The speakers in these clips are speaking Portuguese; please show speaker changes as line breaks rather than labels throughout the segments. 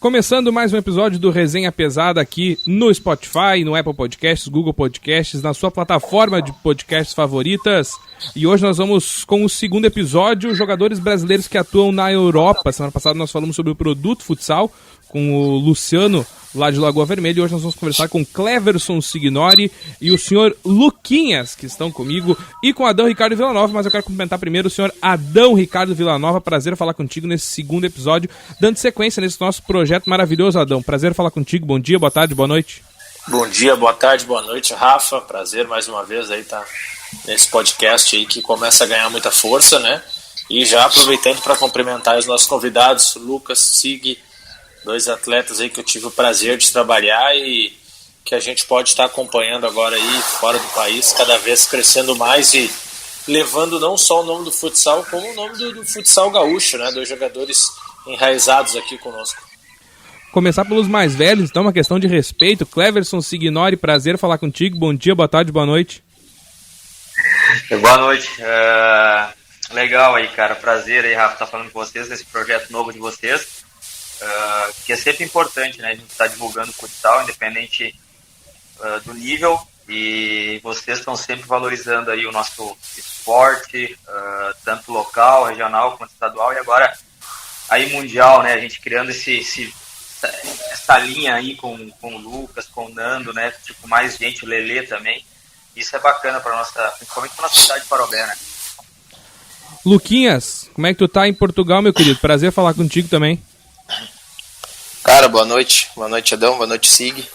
Começando mais um episódio do Resenha Pesada aqui no Spotify, no Apple Podcasts, Google Podcasts, na sua plataforma de podcasts favoritas. E hoje nós vamos com o segundo episódio, jogadores brasileiros que atuam na Europa. Semana passada nós falamos sobre o Produto Futsal com o Luciano, lá de Lagoa Vermelha, e hoje nós vamos conversar com Cleverson Signori e o senhor Luquinhas, que estão comigo, e com Adão Ricardo Villanova, mas eu quero cumprimentar primeiro o senhor Adão Ricardo Villanova. Prazer falar contigo nesse segundo episódio, dando sequência nesse nosso projeto maravilhoso, Adão. Prazer falar contigo, bom dia, boa tarde, boa noite.
Bom dia, boa tarde, boa noite, Rafa, prazer mais uma vez aí estar nesse podcast aí que começa a ganhar muita força, né? E já aproveitando para cumprimentar os nossos convidados, Lucas, Sig, dois atletas aí que eu tive o prazer de trabalhar e que a gente pode estar acompanhando agora aí fora do país, cada vez crescendo mais e levando não só o nome do futsal, como o nome do futsal gaúcho, né? Dois jogadores enraizados aqui conosco.
Começar pelos mais velhos, então, uma questão de respeito. Cleverson Signori, prazer falar contigo, bom dia, boa tarde, boa noite.
Boa noite, legal aí, cara, prazer aí, Rafa, estar falando com vocês nesse projeto novo de vocês. Que é sempre importante, né? A gente está divulgando futsal, independente do nível, e vocês estão sempre valorizando aí o nosso esporte, tanto local, regional quanto estadual, e agora aí mundial, né? A gente criando essa linha aí com o Lucas, com o Nando, né? Tipo, mais gente, o Lelê também. Isso é bacana para nossa, principalmente para nossa cidade de Parobé, né?
Luquinhas, como é que tu tá em Portugal, meu querido? Prazer falar contigo também.
Cara, boa noite Adão, boa noite Sig.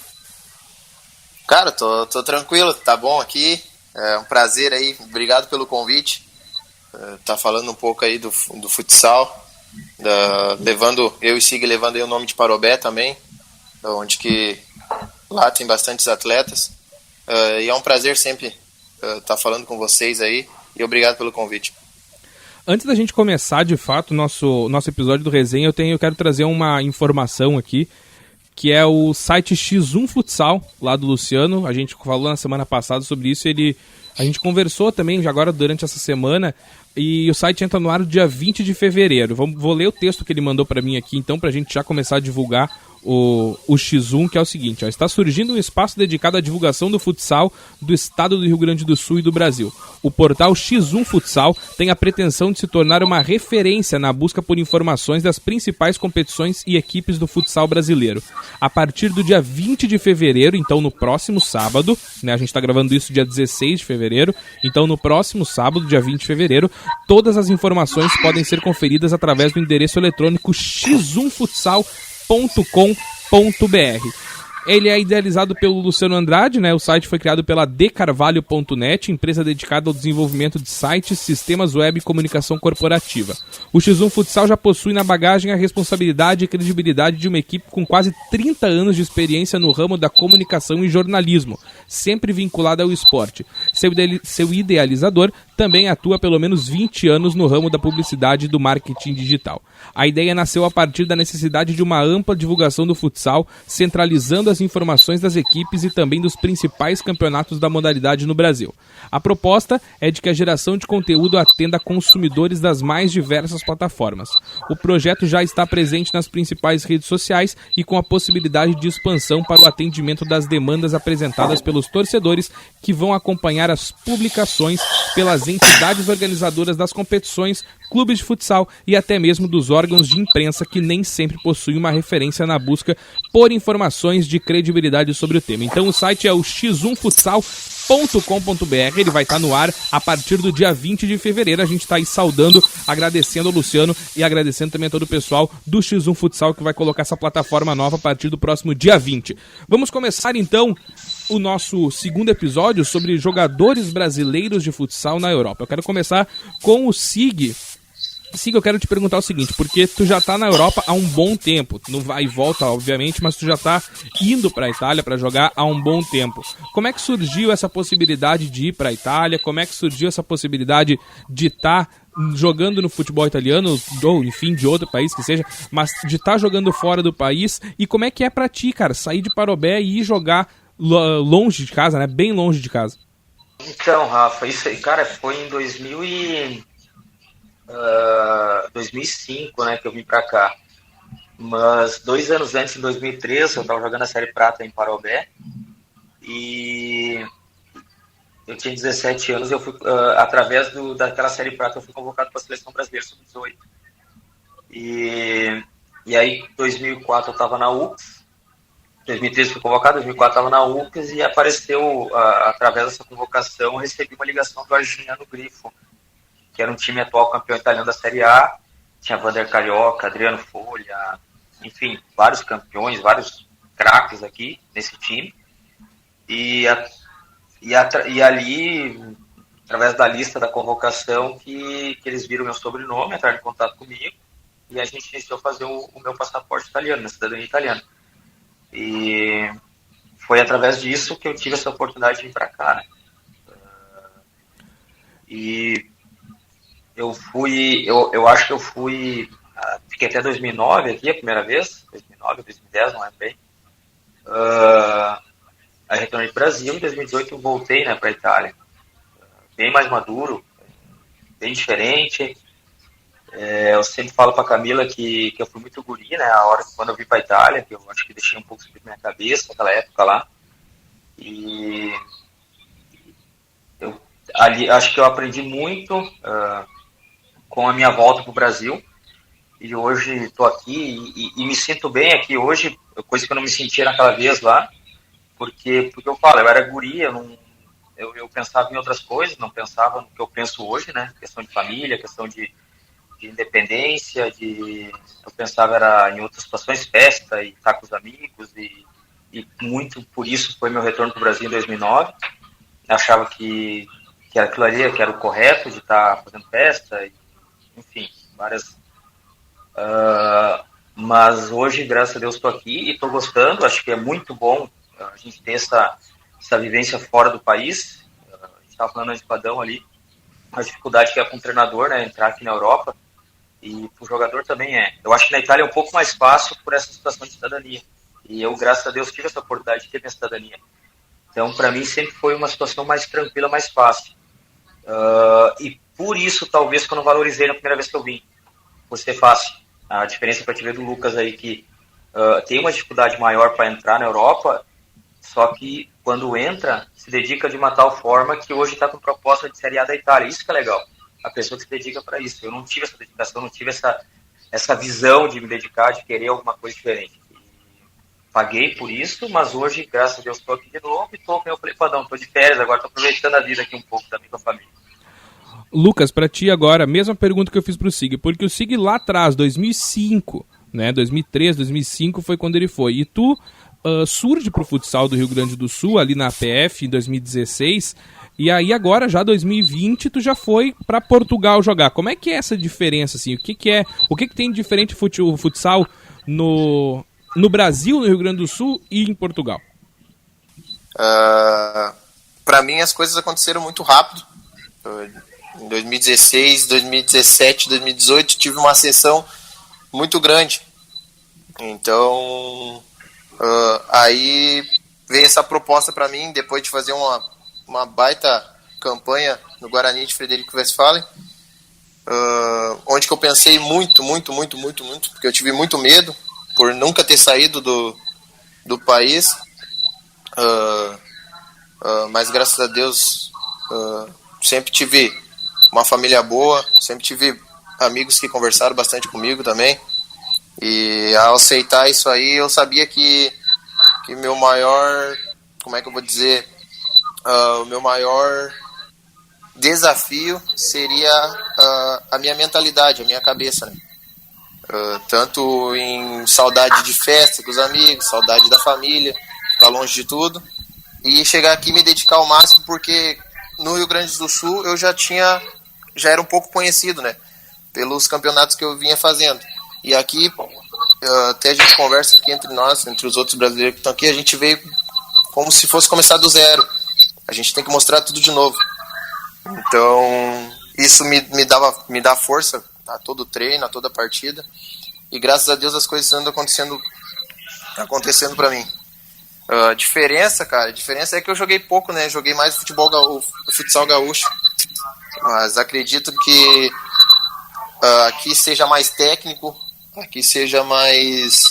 Cara, tô tranquilo, tá bom aqui, é um prazer aí, obrigado pelo convite. Tá falando um pouco aí do futsal, levando, eu e Sig levando aí o nome de Parobé também, onde que lá tem bastantes atletas, e é um prazer sempre tá falando com vocês aí, e obrigado pelo convite.
Antes da gente começar, de fato, o nosso episódio do Resenha, eu quero trazer uma informação aqui, que é o site X1 Futsal, lá do Luciano. A gente falou na semana passada sobre isso, a gente conversou também já agora durante essa semana, e o site entra no ar no dia 20 de fevereiro. Vou ler o texto que ele mandou para mim aqui, então, pra gente já começar a divulgar o X1, que é o seguinte, está surgindo um espaço dedicado à divulgação do futsal do estado do Rio Grande do Sul e do Brasil. O portal X1 Futsal tem a pretensão de se tornar uma referência na busca por informações das principais competições e equipes do futsal brasileiro. A partir do dia 20 de fevereiro, então no próximo sábado, né, a gente está gravando isso dia 16 de fevereiro, então no próximo sábado, dia 20 de fevereiro, todas as informações podem ser conferidas através do endereço eletrônico x1futsal.com.br. Ele é idealizado pelo Luciano Andrade, né? O site foi criado pela decarvalho.net, empresa dedicada ao desenvolvimento de sites, sistemas web e comunicação corporativa. O X1 Futsal já possui na bagagem a responsabilidade e credibilidade de uma equipe com quase 30 anos de experiência no ramo da comunicação e jornalismo, sempre vinculada ao esporte. Seu idealizador também atua há pelo menos 20 anos no ramo da publicidade e do marketing digital. A ideia nasceu a partir da necessidade de uma ampla divulgação do futsal, centralizando as informações das equipes e também dos principais campeonatos da modalidade no Brasil. A proposta é de que a geração de conteúdo atenda a consumidores das mais diversas plataformas. O projeto já está presente nas principais redes sociais e com a possibilidade de expansão para o atendimento das demandas apresentadas pelos torcedores que vão acompanhar as publicações pelas entidades organizadoras das competições, clubes de futsal e até mesmo dos órgãos de imprensa que nem sempre possuem uma referência na busca por informações de credibilidade sobre o tema. Então o site é o x1futsal.com.br, ele vai estar no ar a partir do dia 20 de fevereiro. A gente está aí saudando, agradecendo ao Luciano e agradecendo também a todo o pessoal do X1 Futsal que vai colocar essa plataforma nova a partir do próximo dia 20. Vamos começar então o nosso segundo episódio sobre jogadores brasileiros de futsal na Europa. Eu quero começar com o Sig. Sig, eu quero te perguntar o seguinte, porque tu já tá na Europa há um bom tempo, não vai e volta, obviamente, mas tu já tá indo pra Itália pra jogar há um bom tempo. Como é que surgiu essa possibilidade de ir pra Itália? Como é que surgiu essa possibilidade de estar jogando no futebol italiano, ou enfim, de outro país que seja, mas de estar jogando fora do país? E como é que é pra ti, cara, sair de Parobé e ir jogar longe de casa, né? Bem longe de casa.
Então, Rafa, isso aí, cara, foi em 2005, né, que eu vim pra cá. Mas 2 anos antes, em 2003, eu estava jogando a Série Prata em Parobé e eu tinha 17 anos. Eu fui, através daquela Série Prata, eu fui convocado para a Seleção Brasileira Sub-18. E aí, em 2004, eu estava na UPS. 2013 fui convocado, 2004 estava na UPS e apareceu, através dessa convocação, eu recebi uma ligação do Arginiano Grifo, que era um time atual campeão italiano da Série A. Tinha Vander Carioca, Adriano Folha, enfim, vários campeões, vários craques aqui nesse time. E ali, através da lista da convocação, que eles viram meu sobrenome, entraram em contato comigo, e a gente iniciou a fazer o meu passaporte italiano, minha cidadania italiana. E foi através disso que eu tive essa oportunidade de vir para cá, né? E eu acho que eu fui, fiquei até 2009 aqui a primeira vez, 2009, 2010, não lembro bem. Aí retornei para o Brasil, em 2018 eu voltei, né, para a Itália, bem mais maduro, bem diferente. Eu sempre falo para a Camila que eu fui muito guri, né, quando eu vim para a Itália, que eu acho que deixei um pouco sobre minha cabeça naquela época lá. E ali acho que eu aprendi muito com a minha volta para o Brasil. E hoje estou aqui e me sinto bem aqui hoje, coisa que eu não me sentia naquela vez lá. Porque eu falo, eu era guri, eu pensava em outras coisas, não pensava no que eu penso hoje, né? Questão de família, questão de independência, eu pensava era em outras situações, festa e estar com os amigos, e muito por isso foi meu retorno para o Brasil em 2009. Achava que era aquilo ali, que era o correto de estar fazendo festa, enfim, várias... mas hoje, graças a Deus, estou aqui e estou gostando, acho que é muito bom a gente ter essa vivência fora do país. A gente estava falando de Padão ali, a dificuldade que é com o treinador, né, entrar aqui na Europa, e para o jogador também é. Eu acho que na Itália é um pouco mais fácil por essa situação de cidadania, e eu, graças a Deus, tive essa oportunidade de ter minha cidadania. Então, para mim, sempre foi uma situação mais tranquila, mais fácil. E por isso, talvez, que eu não valorizei na primeira vez que eu vim, por ser fácil. A diferença que eu tive do Lucas aí, que tem uma dificuldade maior para entrar na Europa, só que quando entra, se dedica de uma tal forma que hoje está com proposta de Série A da Itália. Isso que é legal. A pessoa que se dedica para isso. Eu não tive essa dedicação, não tive essa visão de me dedicar, de querer alguma coisa diferente. Paguei por isso, mas hoje, graças a Deus, estou aqui de novo e estou, como eu falei, Padão, estou de férias agora, estou aproveitando a vida aqui um pouco também com a família.
Lucas, para ti agora, mesma pergunta que eu fiz pro Sig, porque o Sig lá atrás, 2005, né, 2003, 2005 foi quando ele foi, e tu surge pro futsal do Rio Grande do Sul, ali na APF, em 2016, e aí agora, já 2020, tu já foi para Portugal jogar. Como é que é essa diferença, assim? O que tem de diferente o futsal no Brasil, no Rio Grande do Sul e em Portugal?
Para mim, as coisas aconteceram muito rápido. Em 2016, 2017, 2018, tive uma ascensão muito grande. Então, aí veio essa proposta para mim, depois de fazer uma baita campanha no Guarani de Frederico Westphalen, onde que eu pensei muito, porque eu tive muito medo por nunca ter saído do país, mas graças a Deus sempre tive uma família boa, sempre tive amigos que conversaram bastante comigo também, e ao aceitar isso aí eu sabia que meu maior, como é que eu vou dizer, o meu maior desafio seria a minha mentalidade, a minha cabeça, né? Tanto em saudade de festa com os amigos, saudade da família, ficar longe de tudo, e chegar aqui e me dedicar ao máximo, porque no Rio Grande do Sul eu já era um pouco conhecido, né, pelos campeonatos que eu vinha fazendo, e aqui até a gente conversa aqui entre nós, entre os outros brasileiros que estão aqui, a gente veio como se fosse começar do zero, a gente tem que mostrar tudo de novo. Então isso me dá força a todo treino, a toda partida, e graças a Deus as coisas andam acontecendo para mim. A diferença é que eu joguei pouco, né? Joguei mais o futsal gaúcho, mas acredito que aqui seja mais técnico, aqui seja mais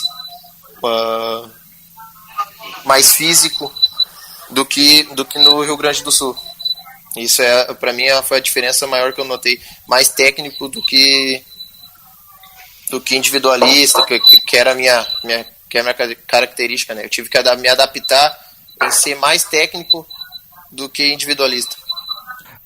físico do que no Rio Grande do Sul. Isso para mim foi a diferença maior que eu notei. Mais técnico do que individualista, que era a minha característica, né? Eu tive que me adaptar em ser mais técnico do que individualista.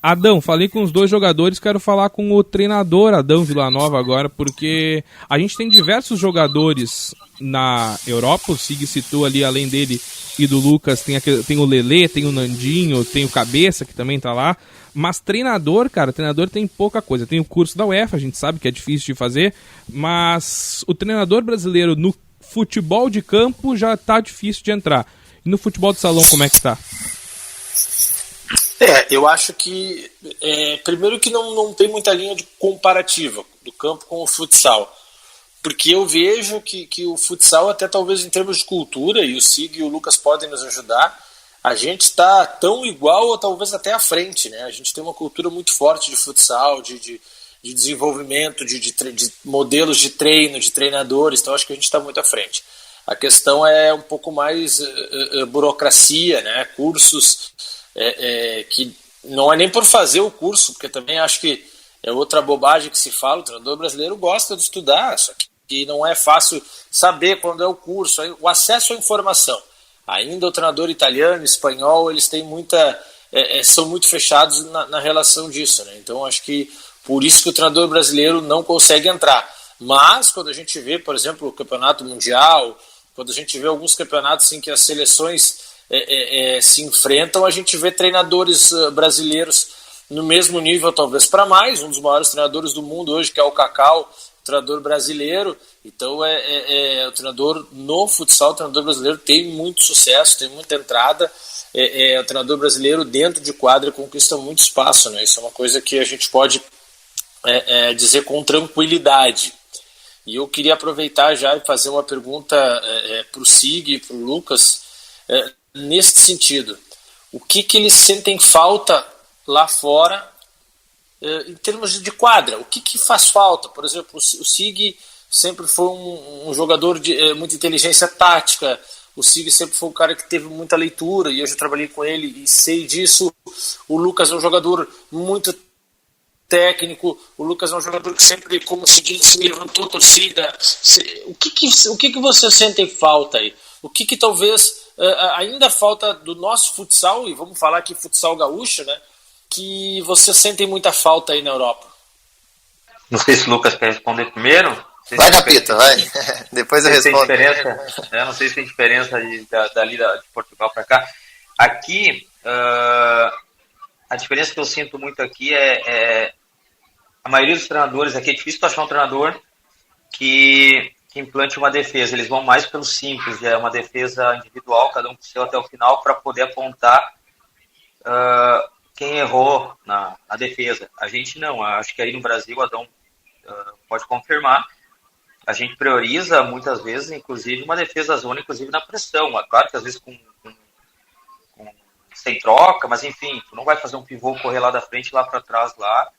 Adão, falei com os dois jogadores, quero falar com o treinador Adão Villanova agora, porque a gente tem diversos jogadores na Europa, o Sig citou ali, além dele e do Lucas, tem o Lelê, tem o Nandinho, tem o Cabeça, que também tá lá, mas treinador tem pouca coisa. Tem o curso da UEFA, a gente sabe que é difícil de fazer, mas o treinador brasileiro no futebol de campo já tá difícil de entrar. E no futebol de salão, como é que tá?
Eu acho que, primeiro que não tem muita linha de comparativa do campo com o futsal, porque eu vejo que o futsal, até talvez em termos de cultura, e o Sig e o Lucas podem nos ajudar, a gente está tão igual ou talvez até à frente, né? A gente tem uma cultura muito forte de futsal, de desenvolvimento, de modelos de treino, de treinadores, então acho que a gente está muito à frente. A questão é um pouco mais burocracia, né? Cursos... que não é nem por fazer o curso, porque também acho que é outra bobagem que se fala. O treinador brasileiro gosta de estudar, só que não é fácil saber quando é o curso, o acesso à informação. Ainda o treinador italiano, espanhol, eles têm são muito fechados na relação disso, né? Então acho que por isso que o treinador brasileiro não consegue entrar. Mas quando a gente vê, por exemplo, o campeonato mundial, quando a gente vê alguns campeonatos em que as seleções se enfrentam, a gente vê treinadores brasileiros no mesmo nível, talvez para mais, um dos maiores treinadores do mundo hoje, que é o Cacau, treinador brasileiro. Então o treinador no futsal, o treinador brasileiro tem muito sucesso, tem muita entrada, o treinador brasileiro dentro de quadra conquista muito espaço, né? Isso é uma coisa que a gente pode dizer com tranquilidade. E eu queria aproveitar já e fazer uma pergunta para o Sig e para o Lucas, neste sentido. O que eles sentem falta lá fora em termos de quadra? O que faz falta? Por exemplo, o Sig sempre foi um jogador de muita inteligência tática. O Sig sempre foi um cara que teve muita leitura, e eu já trabalhei com ele e sei disso. O Lucas é um jogador muito técnico. O Lucas é um jogador que sempre, como se diz, levantou a torcida. O que vocês sentem falta aí? O que talvez ainda falta do nosso futsal, e vamos falar aqui futsal gaúcho, né? Que vocês sentem muita falta aí na Europa?
Não sei se o Lucas quer responder primeiro.
Vai, Capita, vai. Depois eu respondo.
Não sei se tem diferença dali de Portugal para cá. Aqui, a diferença que eu sinto muito aqui a maioria dos treinadores aqui, é difícil tu achar um treinador que implante uma defesa. Eles vão mais pelo simples, é uma defesa individual, cada um com o seu até o final, para poder apontar quem errou na defesa. A gente não, acho que aí no Brasil, o Adão pode confirmar, a gente prioriza muitas vezes, inclusive, uma defesa zona, inclusive na pressão. Claro que às vezes sem troca, mas enfim, tu não vai fazer um pivô correr lá da frente e lá para trás lá.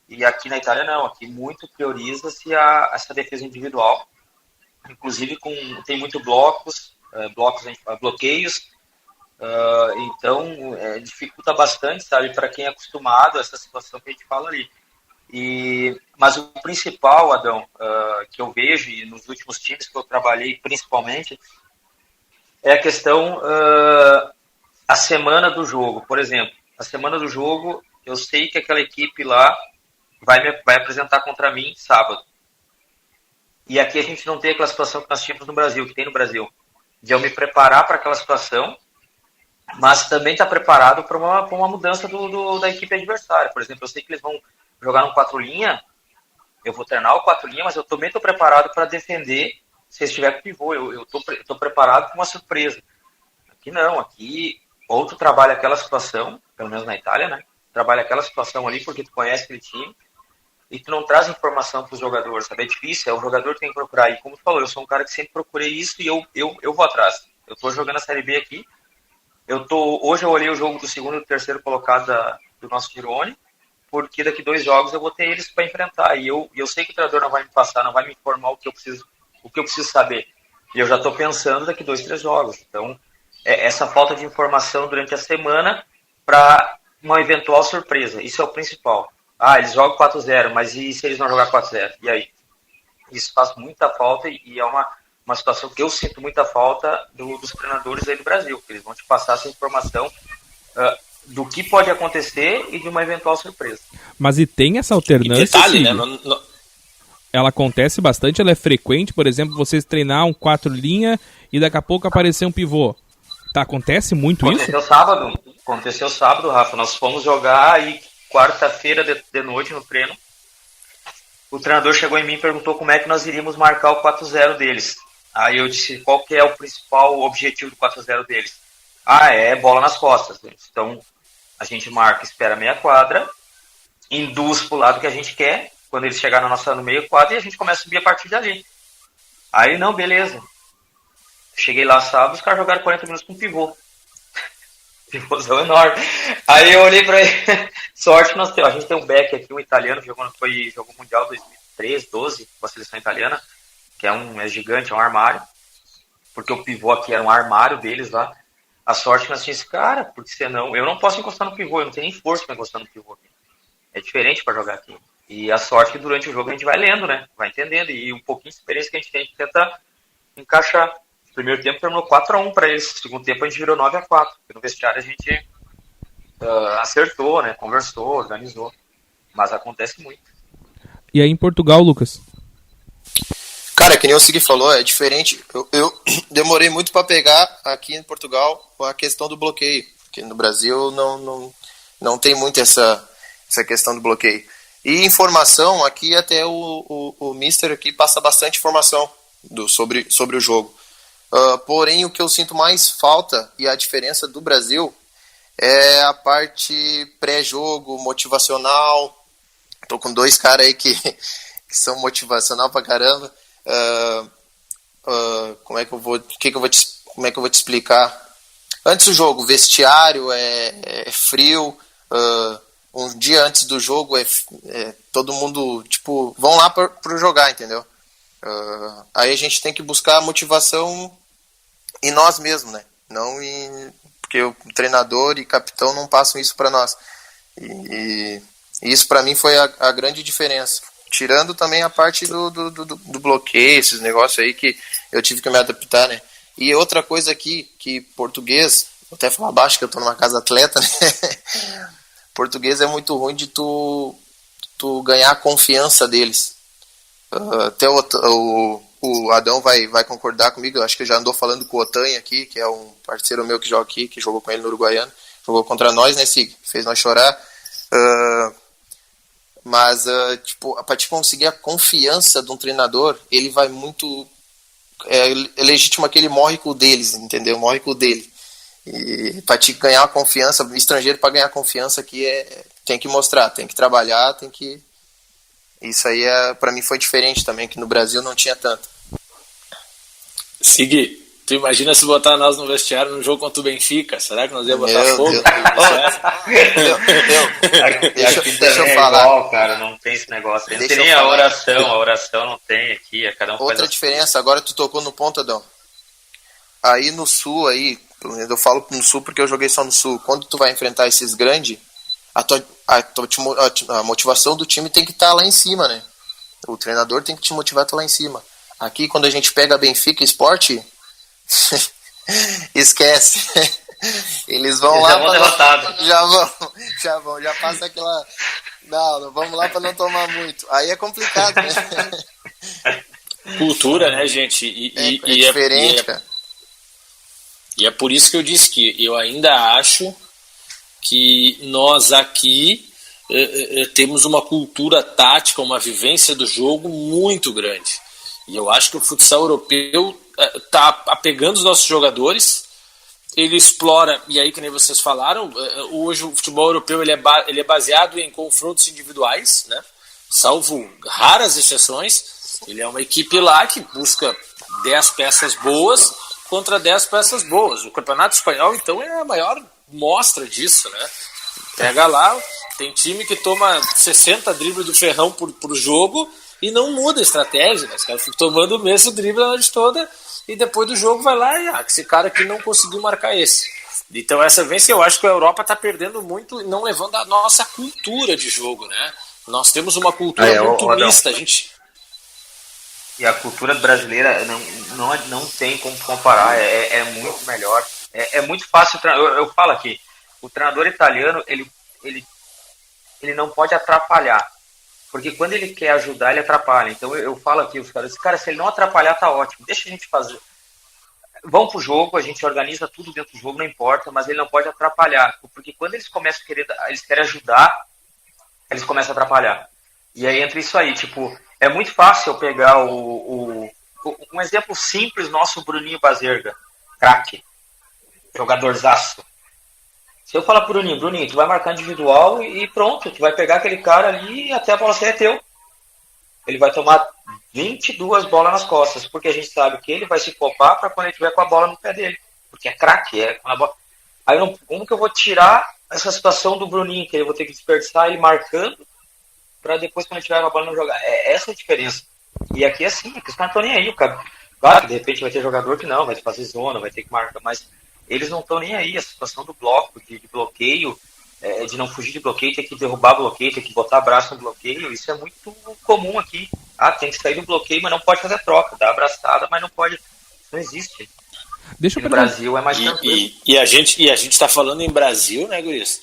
E aqui na Itália não, aqui muito prioriza-se essa defesa individual. Inclusive tem muito bloqueios, então dificulta bastante, sabe, para quem é acostumado a essa situação que a gente fala ali. Mas o principal, Adão, que eu vejo, e nos últimos times que eu trabalhei principalmente, é a questão, a semana do jogo. Por exemplo, a semana do jogo, eu sei que aquela equipe lá vai apresentar contra mim sábado. E aqui a gente não tem aquela situação que nós tínhamos no Brasil, que tem no Brasil, de eu me preparar para aquela situação, mas também estar preparado para uma mudança da equipe adversária. Por exemplo, eu sei que eles vão jogar no 4 linha, eu vou treinar o 4 linha, mas eu também estou preparado para defender se estiver com pivô. Eu estou preparado para uma surpresa. Aqui não, aqui ou tu trabalha aquela situação, pelo menos na Itália, né? Trabalha aquela situação ali porque tu conhece aquele time, e tu não traz informação para os jogadores, sabe? É difícil, o jogador tem que procurar. E como tu falou, eu sou um cara que sempre procurei isso e eu vou atrás. Eu estou jogando a Série B aqui. Hoje eu olhei o jogo do segundo e do terceiro colocado do nosso Girone. porque daqui 2 jogos eu vou ter eles para enfrentar. E eu sei que o treinador não vai me passar, não vai me informar o que eu preciso saber. E eu já estou pensando daqui 2, 3 jogos. Então, essa falta de informação durante a semana para uma eventual surpresa. Isso é o principal. Eles jogam 4-0, mas e se eles não jogar 4-0? E aí? Isso faz muita falta e é uma situação que eu sinto muita falta dos treinadores aí do Brasil, que eles vão te passar essa informação do que pode acontecer e de uma eventual surpresa.
Mas e tem essa alternância,
e detalhe, né?
Ela acontece bastante, ela é frequente, por exemplo, vocês treinar um 4 linha e daqui a pouco aparecer um pivô. Acontece muito isso?
Aconteceu sábado, Rafa. Nós fomos jogar aí quarta-feira de noite no treino. O treinador chegou em mim e perguntou como é que nós iríamos marcar o 4-0 deles. Aí eu disse, qual que é o principal objetivo do 4-0 deles? É bola nas costas. Então, a gente marca, espera meia quadra, induz pro lado que a gente quer, quando eles chegarem no meio quadra, e a gente começa a subir a partir dali. Aí, não, beleza. Cheguei lá sábado, os caras jogaram 40 minutos com pivô. Pivôzão enorme. Aí eu olhei pra ele, sorte que nós temos. A gente tem um back aqui, um italiano, que jogou Mundial 2013, 12, com a seleção italiana, que é gigante, é um armário. Porque o pivô aqui era um armário deles lá. A sorte que nós tínhamos esse cara, porque senão eu não posso encostar no pivô, eu não tenho nem força pra encostar no pivô aqui. É diferente pra jogar aqui. E a sorte que durante o jogo a gente vai lendo, né? Vai entendendo. E um pouquinho de experiência que a gente tenta encaixar. O primeiro tempo terminou 4-1 para eles. No segundo tempo a gente virou 9-4. Porque no vestiário a gente acertou, né? Conversou, organizou. Mas acontece muito.
E aí em Portugal, Lucas?
Cara, que nem o Sig falou, é diferente. Eu demorei muito para pegar aqui em Portugal a questão do bloqueio. Porque no Brasil não tem muito essa questão do bloqueio. E informação, aqui até o Mister aqui passa bastante informação sobre o jogo. Porém, o que eu sinto mais falta e a diferença do Brasil é a parte pré-jogo, motivacional. Tô com 2 caras aí que são motivacional pra caramba. Como é que eu vou te explicar? Antes do jogo, vestiário é frio. Um dia antes do jogo todo mundo tipo vão lá pro jogar, entendeu? Aí a gente tem que buscar a motivação em nós mesmos, né? Porque o treinador e capitão não passam isso para nós. E isso para mim foi a grande diferença. Tirando também a parte do bloqueio, esses negócios aí que eu tive que me adaptar, né? E outra coisa aqui, que português, vou até falar baixo que eu tô numa casa atleta, né? Português é muito ruim de tu ganhar a confiança deles. Até o Adão vai concordar comigo. Eu acho que eu já andou falando com o Otanha aqui, que é um parceiro meu que joga aqui, que jogou com ele no Uruguaiano. Jogou contra nós, né, Sig? Fez nós chorar. Mas, pra te conseguir a confiança de um treinador, ele vai muito... É legítimo que ele morre com o deles, entendeu? Morre com o dele. E pra te ganhar a confiança, estrangeiro pra ganhar confiança aqui tem que mostrar, tem que trabalhar, tem que... Isso aí pra mim foi diferente também, que no Brasil não tinha tanto.
Sig, tu imagina se botar nós no vestiário no jogo contra o Benfica? Será que nós ia botar fogo?
Deixa eu falar. Igual, cara, não tem esse negócio. Não tem nem a oração não tem aqui. Cada um
outra diferença, agora tu tocou no ponto, Adão. Aí no Sul, eu falo no Sul porque eu joguei só no Sul. Quando tu vai enfrentar esses grandes, a motivação do time tem que estar lá em cima, né? O treinador tem que te motivar a estar lá em cima. Aqui, quando a gente pega Benfica Sport, esquece. Eles vão lá já passa aquela... Não, vamos lá para não tomar muito. Aí é complicado, né?
Cultura, né, gente?
É diferente, cara.
E é por isso que eu disse que eu ainda acho que nós aqui temos uma cultura tática, uma vivência do jogo muito grande. E eu acho que o futsal europeu está apegando os nossos jogadores, ele explora, e aí que nem vocês falaram, hoje o futebol europeu ele é baseado em confrontos individuais, né? Salvo raras exceções, ele é uma equipe lá que busca 10 peças boas contra 10 peças boas. O Campeonato Espanhol, então, é a maior mostra disso, né? Pega lá, Tem time que toma 60 dribles do Ferrão por jogo e não muda a estratégia, né? Os caras ficam tomando o mesmo drible a noite toda e depois do jogo vai lá e esse cara aqui não conseguiu marcar esse. Então essa vez eu acho que a Europa está perdendo muito e não levando a nossa cultura de jogo, né? Nós temos uma cultura muito mista, a gente...
E a cultura brasileira não tem como comparar, é muito melhor. É muito fácil, eu falo aqui, o treinador italiano, ele não pode atrapalhar, porque quando ele quer ajudar, ele atrapalha. Então eu falo aqui, os caras, cara, se ele não atrapalhar, tá ótimo, deixa a gente fazer. Vão pro jogo, a gente organiza tudo dentro do jogo, não importa, mas ele não pode atrapalhar, porque quando eles começam a eles querem ajudar, eles começam a atrapalhar. E aí entra isso aí, tipo, é muito fácil eu pegar um exemplo simples nosso, o Bruninho Bazerga, craque, jogadorzaço. Se eu falar pro Bruninho, tu vai marcar individual e pronto, tu vai pegar aquele cara ali e até a bola sair é teu. Ele vai tomar 22 bolas nas costas, porque a gente sabe que ele vai se poupar para quando ele tiver com a bola no pé dele, porque é craque, Aí como que eu vou tirar essa situação do Bruninho, que eu vou ter que desperdiçar ele marcando para depois quando ele tiver com a bola não jogar? Essa é a diferença. E aqui é assim, porque os caras não estão nem aí, cara. Claro que de repente vai ter jogador que não, vai fazer zona, vai ter que marcar, mas eles não estão nem aí. A situação do bloco, de bloqueio, de não fugir de bloqueio, ter que derrubar bloqueio, ter que botar braço no bloqueio, isso é muito comum aqui. Tem que sair do bloqueio, mas não pode fazer troca, dá abraçada, mas não pode, isso não existe.
Deixa eu
no Brasil é mais tranquilo.
E a gente tá falando em Brasil, né, guris?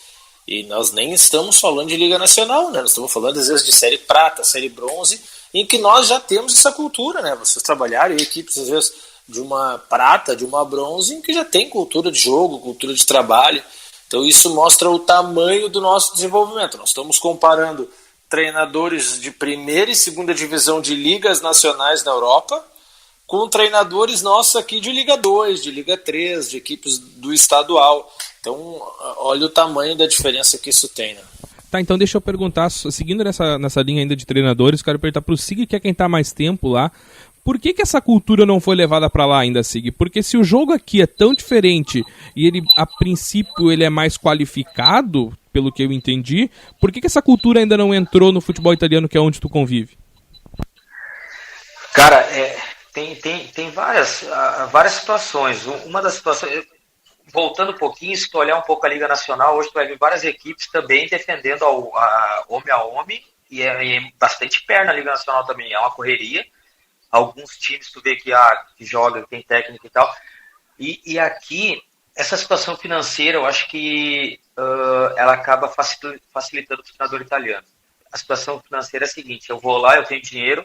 E nós nem estamos falando de Liga Nacional, né? Nós estamos falando às vezes de Série Prata, Série Bronze, em que nós já temos essa cultura, né? Vocês trabalharam em equipes às vezes de uma prata, de uma bronze, em que já tem cultura de jogo, cultura de trabalho. Então isso mostra o tamanho do nosso desenvolvimento. Nós estamos comparando treinadores de primeira e segunda divisão de ligas nacionais na Europa com treinadores nossos aqui de Liga 2, de Liga 3, de equipes do estadual. Então, olha o tamanho da diferença que isso tem, né?
Tá, então deixa eu perguntar, seguindo nessa linha ainda de treinadores, quero perguntar pro Sig, que é quem tá mais tempo lá, por que essa cultura não foi levada para lá ainda, Sig? Porque se o jogo aqui é tão diferente e ele, a princípio, ele é mais qualificado, pelo que eu entendi, por que essa cultura ainda não entrou no futebol italiano, que é onde tu convive?
Cara, tem várias situações. Uma das situações, voltando um pouquinho, se tu olhar um pouco a Liga Nacional, hoje tu vai ver várias equipes também defendendo homem a homem, e é bastante perna a Liga Nacional também, é uma correria. Alguns times tu vê que joga, que tem técnica e tal. E aqui, essa situação financeira, eu acho que ela acaba facilitando o treinador italiano. A situação financeira é a seguinte, eu vou lá, eu tenho dinheiro,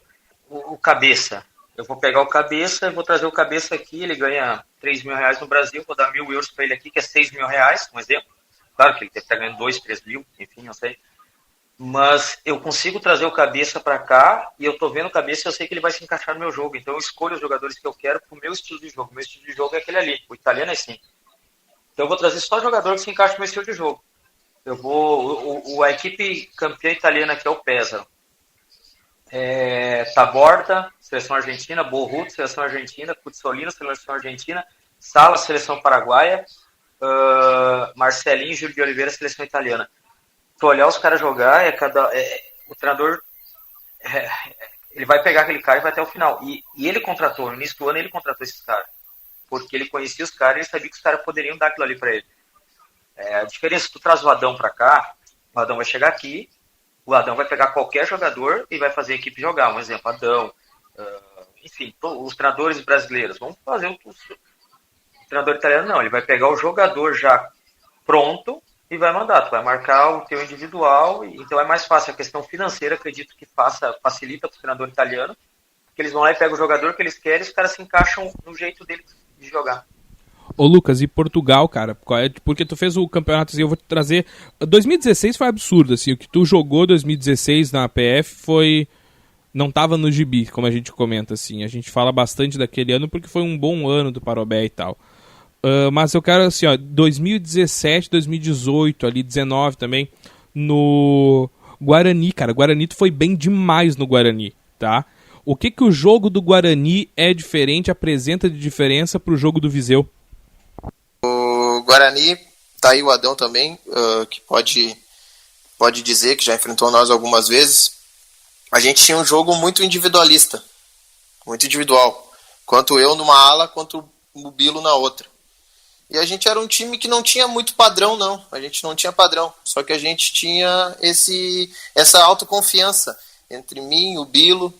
o cabeça, eu vou pegar o cabeça, vou trazer o cabeça aqui, ele ganha 3 mil reais no Brasil, vou dar 1.000 euros para ele aqui, que é 6 mil reais, um exemplo. Claro que ele deve estar ganhando 2, 3 mil, enfim, não sei. Mas eu consigo trazer o cabeça para cá e eu tô vendo o cabeça e eu sei que ele vai se encaixar no meu jogo. Então eu escolho os jogadores que eu quero pro meu estilo de jogo. Meu estilo de jogo é aquele ali. O italiano é assim. Então eu vou trazer só jogador que se encaixa no meu estilo de jogo. A equipe campeã italiana que é o Pesaro. Taborda, seleção argentina. Borruto, seleção argentina. Puzzolino, seleção argentina. Sala, seleção paraguaia. Marcelinho e Júlio de Oliveira, seleção italiana. Tu olhar os caras jogar, o treinador ele vai pegar aquele cara e vai até o final. E ele contratou, no início do ano ele contratou esses caras. Porque ele conhecia os caras e ele sabia que os caras poderiam dar aquilo ali pra ele. A diferença, tu traz o Adão pra cá, o Adão vai chegar aqui, o Adão vai pegar qualquer jogador e vai fazer a equipe jogar. Um exemplo, Adão, enfim, os treinadores brasileiros. Vamos fazer o treinador italiano, não. Ele vai pegar o jogador já pronto e vai mandar, tu vai marcar o teu individual, então é mais fácil. A questão financeira, acredito que facilita para o treinador italiano, porque eles vão lá e pegam o jogador que eles querem e os caras se encaixam no jeito deles de jogar.
Ô Lucas, e Portugal, cara? Porque tu fez o campeonato, assim, eu vou te trazer... 2016 foi absurdo, assim, o que tu jogou 2016 na APF foi... Não tava no gibi, como a gente comenta, assim, a gente fala bastante daquele ano porque foi um bom ano do Parobé e tal. Mas eu quero, assim, 2017, 2018, ali, 19 também, no Guarani, cara. Guarani, tu foi bem demais no Guarani, tá? O que o jogo do Guarani é diferente, apresenta de diferença pro jogo do Viseu?
O Guarani, tá aí o Adão também, que pode pode dizer, que já enfrentou nós algumas vezes, a gente tinha um jogo muito individualista, muito individual, quanto eu numa ala, quanto o Bilo na outra. E a gente era um time que não tinha muito padrão, não. A gente não tinha padrão. Só que a gente tinha essa autoconfiança entre mim, o Bilo,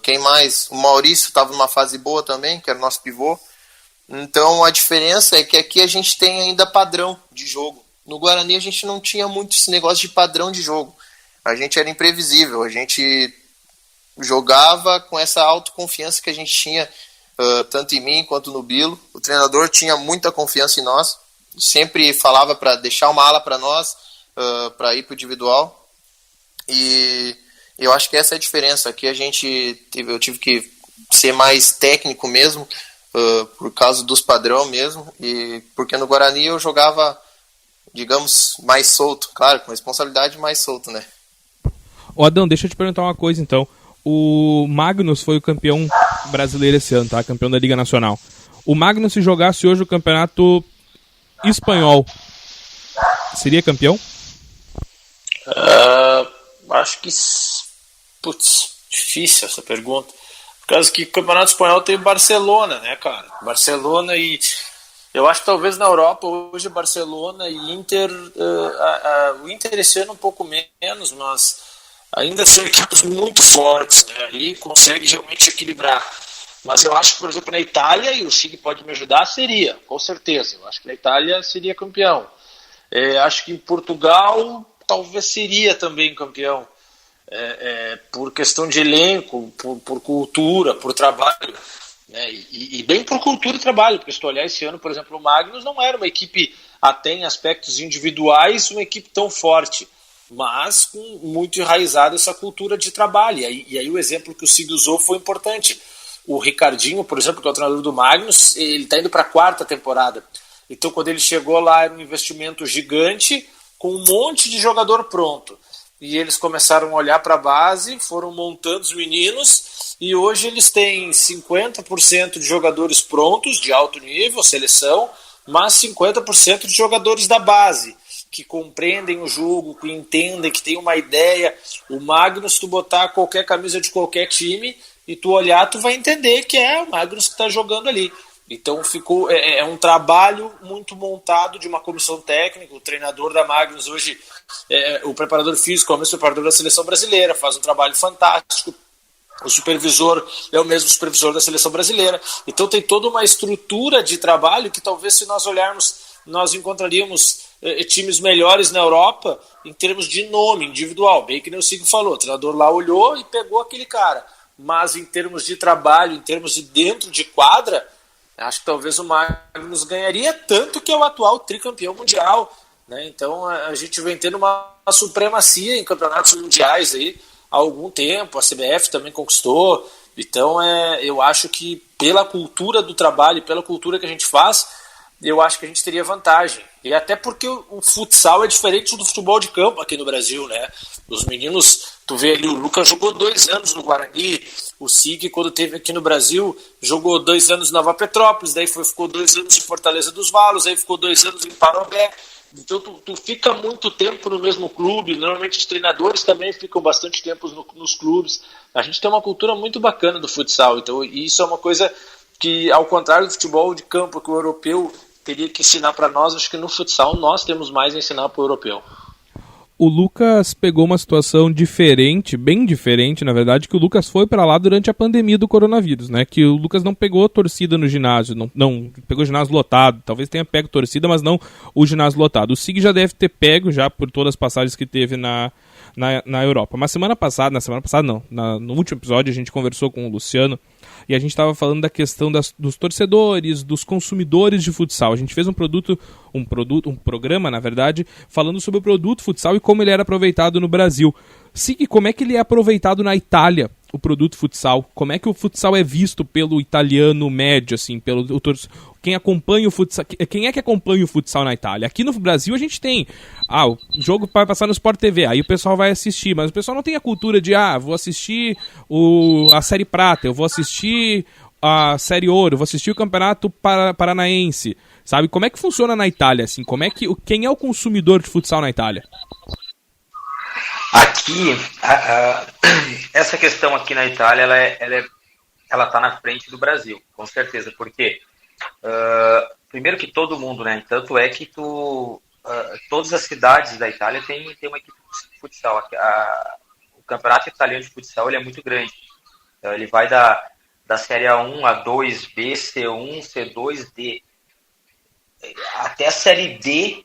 quem mais? O Maurício estava numa fase boa também, que era o nosso pivô. Então a diferença é que aqui a gente tem ainda padrão de jogo. No Guarani a gente não tinha muito esse negócio de padrão de jogo. A gente era imprevisível. A gente jogava com essa autoconfiança que a gente tinha, tanto em mim quanto no Bilo. O treinador tinha muita confiança em nós, sempre falava para deixar uma ala para nós, para ir para o individual, e eu acho que essa é a diferença. Aqui eu tive que ser mais técnico mesmo, por causa dos padrão mesmo, e porque no Guarani eu jogava, digamos, mais solto, claro, com responsabilidade, mais solto, né?
Ô Adão, deixa eu te perguntar uma coisa então. O Magnus foi o campeão brasileiro esse ano, tá? Campeão da Liga Nacional. O Magnus, se jogasse hoje o campeonato espanhol, seria campeão?
Acho que... Putz, difícil essa pergunta. Por causa que o campeonato espanhol tem Barcelona, né, cara? Barcelona e... Eu acho que talvez na Europa hoje Barcelona e Inter... o Inter esse ano um pouco menos, mas... ainda são equipes muito fortes, né? Ali consegue realmente equilibrar. Mas eu acho que, por exemplo, na Itália, e o Sig pode me ajudar, seria, com certeza. Eu acho que na Itália seria campeão. Acho que em Portugal talvez seria também campeão. Por questão de elenco, por cultura, por trabalho. Né? E bem por cultura e trabalho, porque se tu olhar esse ano, por exemplo, o Magnus não era uma equipe, até em aspectos individuais, uma equipe tão forte, mas com muito enraizada essa cultura de trabalho. E aí o exemplo que o Sig usou foi importante. O Ricardinho, por exemplo, que é o treinador do Magnus, ele está indo para a 4ª temporada. Então, quando ele chegou lá, era um investimento gigante, com um monte de jogador pronto. E eles começaram a olhar para a base, foram montando os meninos, e hoje eles têm 50% de jogadores prontos, de alto nível, seleção, mas 50% de jogadores da base, que compreendem o jogo, que entendem, que tem uma ideia. O Magnus, tu botar qualquer camisa de qualquer time e tu olhar, tu vai entender que é o Magnus que está jogando ali. Então é um trabalho muito montado de uma comissão técnica. O treinador da Magnus hoje, o preparador físico, é o mesmo preparador da seleção brasileira, faz um trabalho fantástico. O supervisor é o mesmo supervisor da seleção brasileira. Então tem toda uma estrutura de trabalho que talvez, se nós olharmos, nós encontraríamos times melhores na Europa em termos de nome individual, bem que nem o Sig falou, o treinador lá olhou e pegou aquele cara, mas em termos de trabalho, em termos de dentro de quadra, acho que talvez o Magnus ganharia, tanto que é o atual tricampeão mundial, né? Então a gente vem tendo uma supremacia em campeonatos mundiais aí há algum tempo, a CBF também conquistou. Então eu acho que pela cultura do trabalho, pela cultura que a gente faz, eu acho que a gente teria vantagem. E até porque o futsal é diferente do futebol de campo aqui no Brasil, né? Os meninos, tu vê ali, o Lucas jogou 2 anos no Guarani, o Sig, quando esteve aqui no Brasil, jogou 2 anos em Nova Petrópolis, daí ficou 2 anos em Fortaleza dos Valos, aí ficou 2 anos em Parobé. Então tu fica muito tempo no mesmo clube. Normalmente os treinadores também ficam bastante tempo nos clubes. A gente tem uma cultura muito bacana do futsal, então isso é uma coisa que, ao contrário do futebol de campo, que o europeu teria que ensinar para nós, acho que no futsal nós temos mais a ensinar para o europeu.
O Lucas pegou uma situação diferente, bem diferente, na verdade, que o Lucas foi para lá durante a pandemia do coronavírus, né? Que o Lucas não pegou torcida no ginásio, não pegou ginásio lotado, talvez tenha pego torcida, mas não o ginásio lotado. O Sig já deve ter pego, já por todas as passagens que teve na Europa. Mas no último episódio a gente conversou com o Luciano e a gente estava falando da questão dos torcedores, dos consumidores de futsal. A gente fez um programa, na verdade, falando sobre o produto futsal e como ele era aproveitado no Brasil. Sig, como é que ele é aproveitado na Itália, o produto futsal? Como é que o futsal é visto pelo italiano médio, assim, quem acompanha o futsal? Quem é que acompanha o futsal na Itália? Aqui no Brasil a gente tem, o jogo vai passar no Sport TV, aí o pessoal vai assistir, mas o pessoal não tem a cultura de, vou assistir a Série Prata, eu vou assistir a Série Ouro, eu vou assistir o Campeonato Paranaense, sabe? Como é que funciona na Itália, assim? Quem é o consumidor de futsal na Itália?
Aqui, essa questão aqui na Itália, ela tá na frente do Brasil, com certeza, porque primeiro que todo mundo, né? Tanto é que todas as cidades da Itália tem uma equipe de futsal. O campeonato italiano de futsal ele é muito grande. Então, ele vai da Série A1, A2, B, C1, C2, D. Até a Série D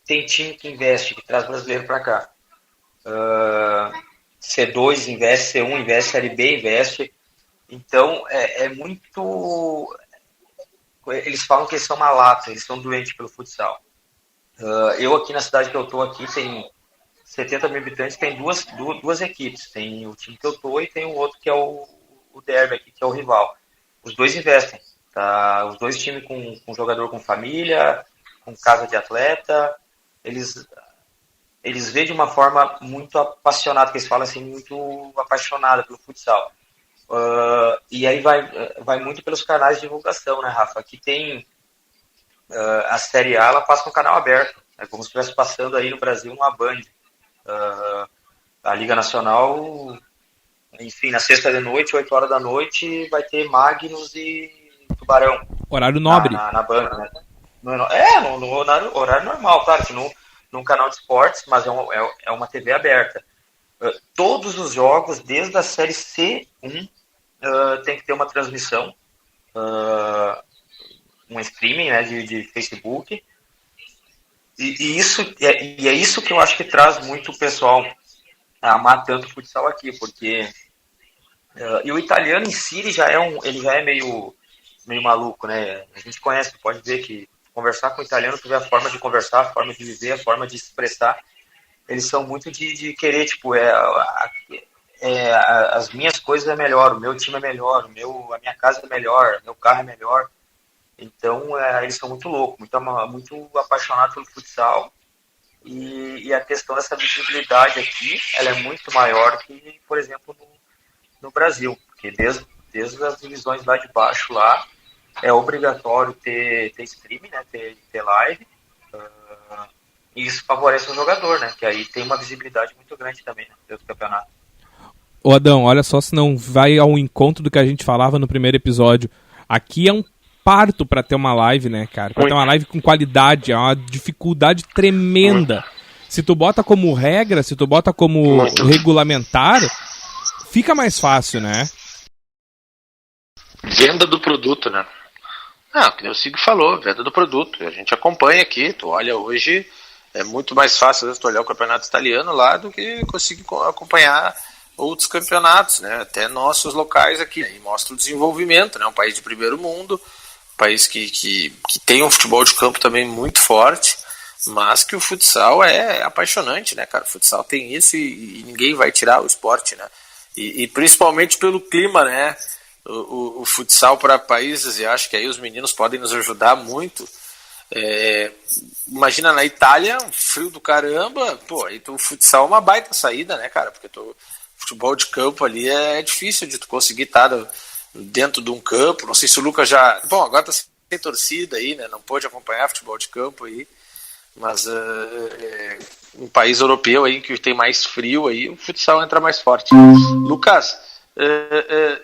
tem time que investe, que traz brasileiro para cá. C2 investe, C1 investe, Série B investe. Então, é muito... Eles falam que eles são malatos, eles são doentes pelo futsal. Eu aqui na cidade que eu tô aqui, tem 70 mil habitantes, tem duas equipes. Tem o time que eu tô e tem o outro que é o derby aqui, que é o rival. Os dois investem, tá? Os dois times com jogador com família, com casa de atleta, eles veem de uma forma muito apaixonada, que eles falam assim, muito apaixonada pelo futsal. E aí vai muito pelos canais de divulgação, né, Rafa? Aqui tem a Série A, ela passa no canal aberto. É como se estivesse passando aí no Brasil uma Band. A Liga Nacional, enfim, na sexta de noite, 8 horas da noite, vai ter Magnus e Tubarão.
Horário nobre.
Na Band, né? No horário normal, claro, que num canal de esportes, mas é uma TV aberta. Todos os jogos, desde a Série C1, tem que ter uma transmissão, um streaming, né, de Facebook. E é isso que eu acho que traz muito o pessoal a amar tanto o futsal aqui, porque e o italiano em si ele já é meio maluco, né? A gente conhece, pode ver que conversar com o italiano, tu vê a forma de conversar, a forma de viver, a forma de se expressar. Eles são muito de querer, tipo, as minhas coisas é melhor, o meu time é melhor, a minha casa é melhor, meu carro é melhor. Então, eles são muito loucos, muito apaixonados pelo futsal. E a questão dessa visibilidade aqui, ela é muito maior que, por exemplo, no Brasil. Porque desde as divisões lá de baixo, lá, é obrigatório ter streaming, né, ter live. E isso favorece o jogador, né? Que aí tem uma visibilidade muito grande também, né, dentro do campeonato.
Ô Adão, olha só se não vai ao encontro do que a gente falava no primeiro episódio. Aqui é um parto pra ter uma live, né, cara? Pra ter uma live com qualidade, é uma dificuldade tremenda. Se tu bota como regra, se tu bota como regulamentar, fica mais fácil, né?
Venda do produto, né? Que o Sig falou, venda do produto. A gente acompanha aqui, tu olha hoje, é muito mais fácil às vezes tu olhar o campeonato italiano lá do que conseguir acompanhar outros campeonatos, né? Até nossos locais aqui. E mostra o desenvolvimento, né? Um país de primeiro mundo, país que tem um futebol de campo também muito forte, mas que o futsal é apaixonante, né, cara? O futsal tem isso e ninguém vai tirar o esporte, né? E principalmente pelo clima, né? O futsal para países, e acho que aí os meninos podem nos ajudar muito. Imagina na Itália, um frio do caramba, pô, aí o futsal é uma baita saída, né, cara? Porque futebol de campo ali é difícil de tu conseguir estar dentro de um campo. Não sei se o Lucas já... Bom, agora tá sem torcida aí, né? Não pôde acompanhar futebol de campo aí. Mas um país europeu aí que tem mais frio aí, o futsal entra mais forte. Lucas,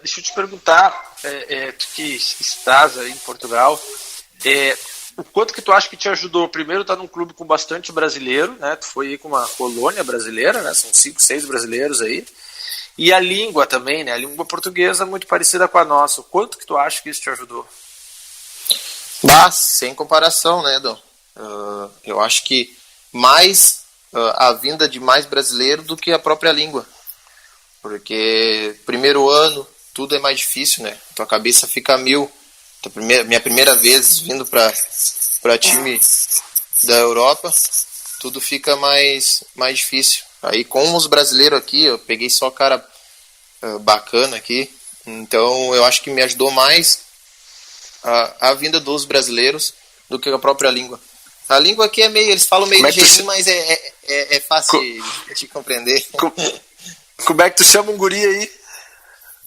deixa eu te perguntar, tu que estás aí em Portugal, o quanto que tu acha que te ajudou? Primeiro, tá num clube com bastante brasileiro, né? Tu foi aí com uma colônia brasileira, né? São 5, 6 brasileiros aí. E a língua também, né? A língua portuguesa muito parecida com a nossa. O quanto que tu acha que isso te ajudou?
Sem comparação, né, Dom? Eu acho que mais a vinda de mais brasileiro do que a própria língua. Porque primeiro ano tudo é mais difícil, né? Tua cabeça fica a mil. Minha primeira vez vindo para time da Europa, tudo fica mais difícil. Aí com os brasileiros aqui, eu peguei só cara bacana aqui. Então eu acho que me ajudou mais a vinda dos brasileiros do que a própria língua. A língua aqui eles falam meio de jeitinho, mas é fácil de compreender.
Como é que tu chama um guri aí?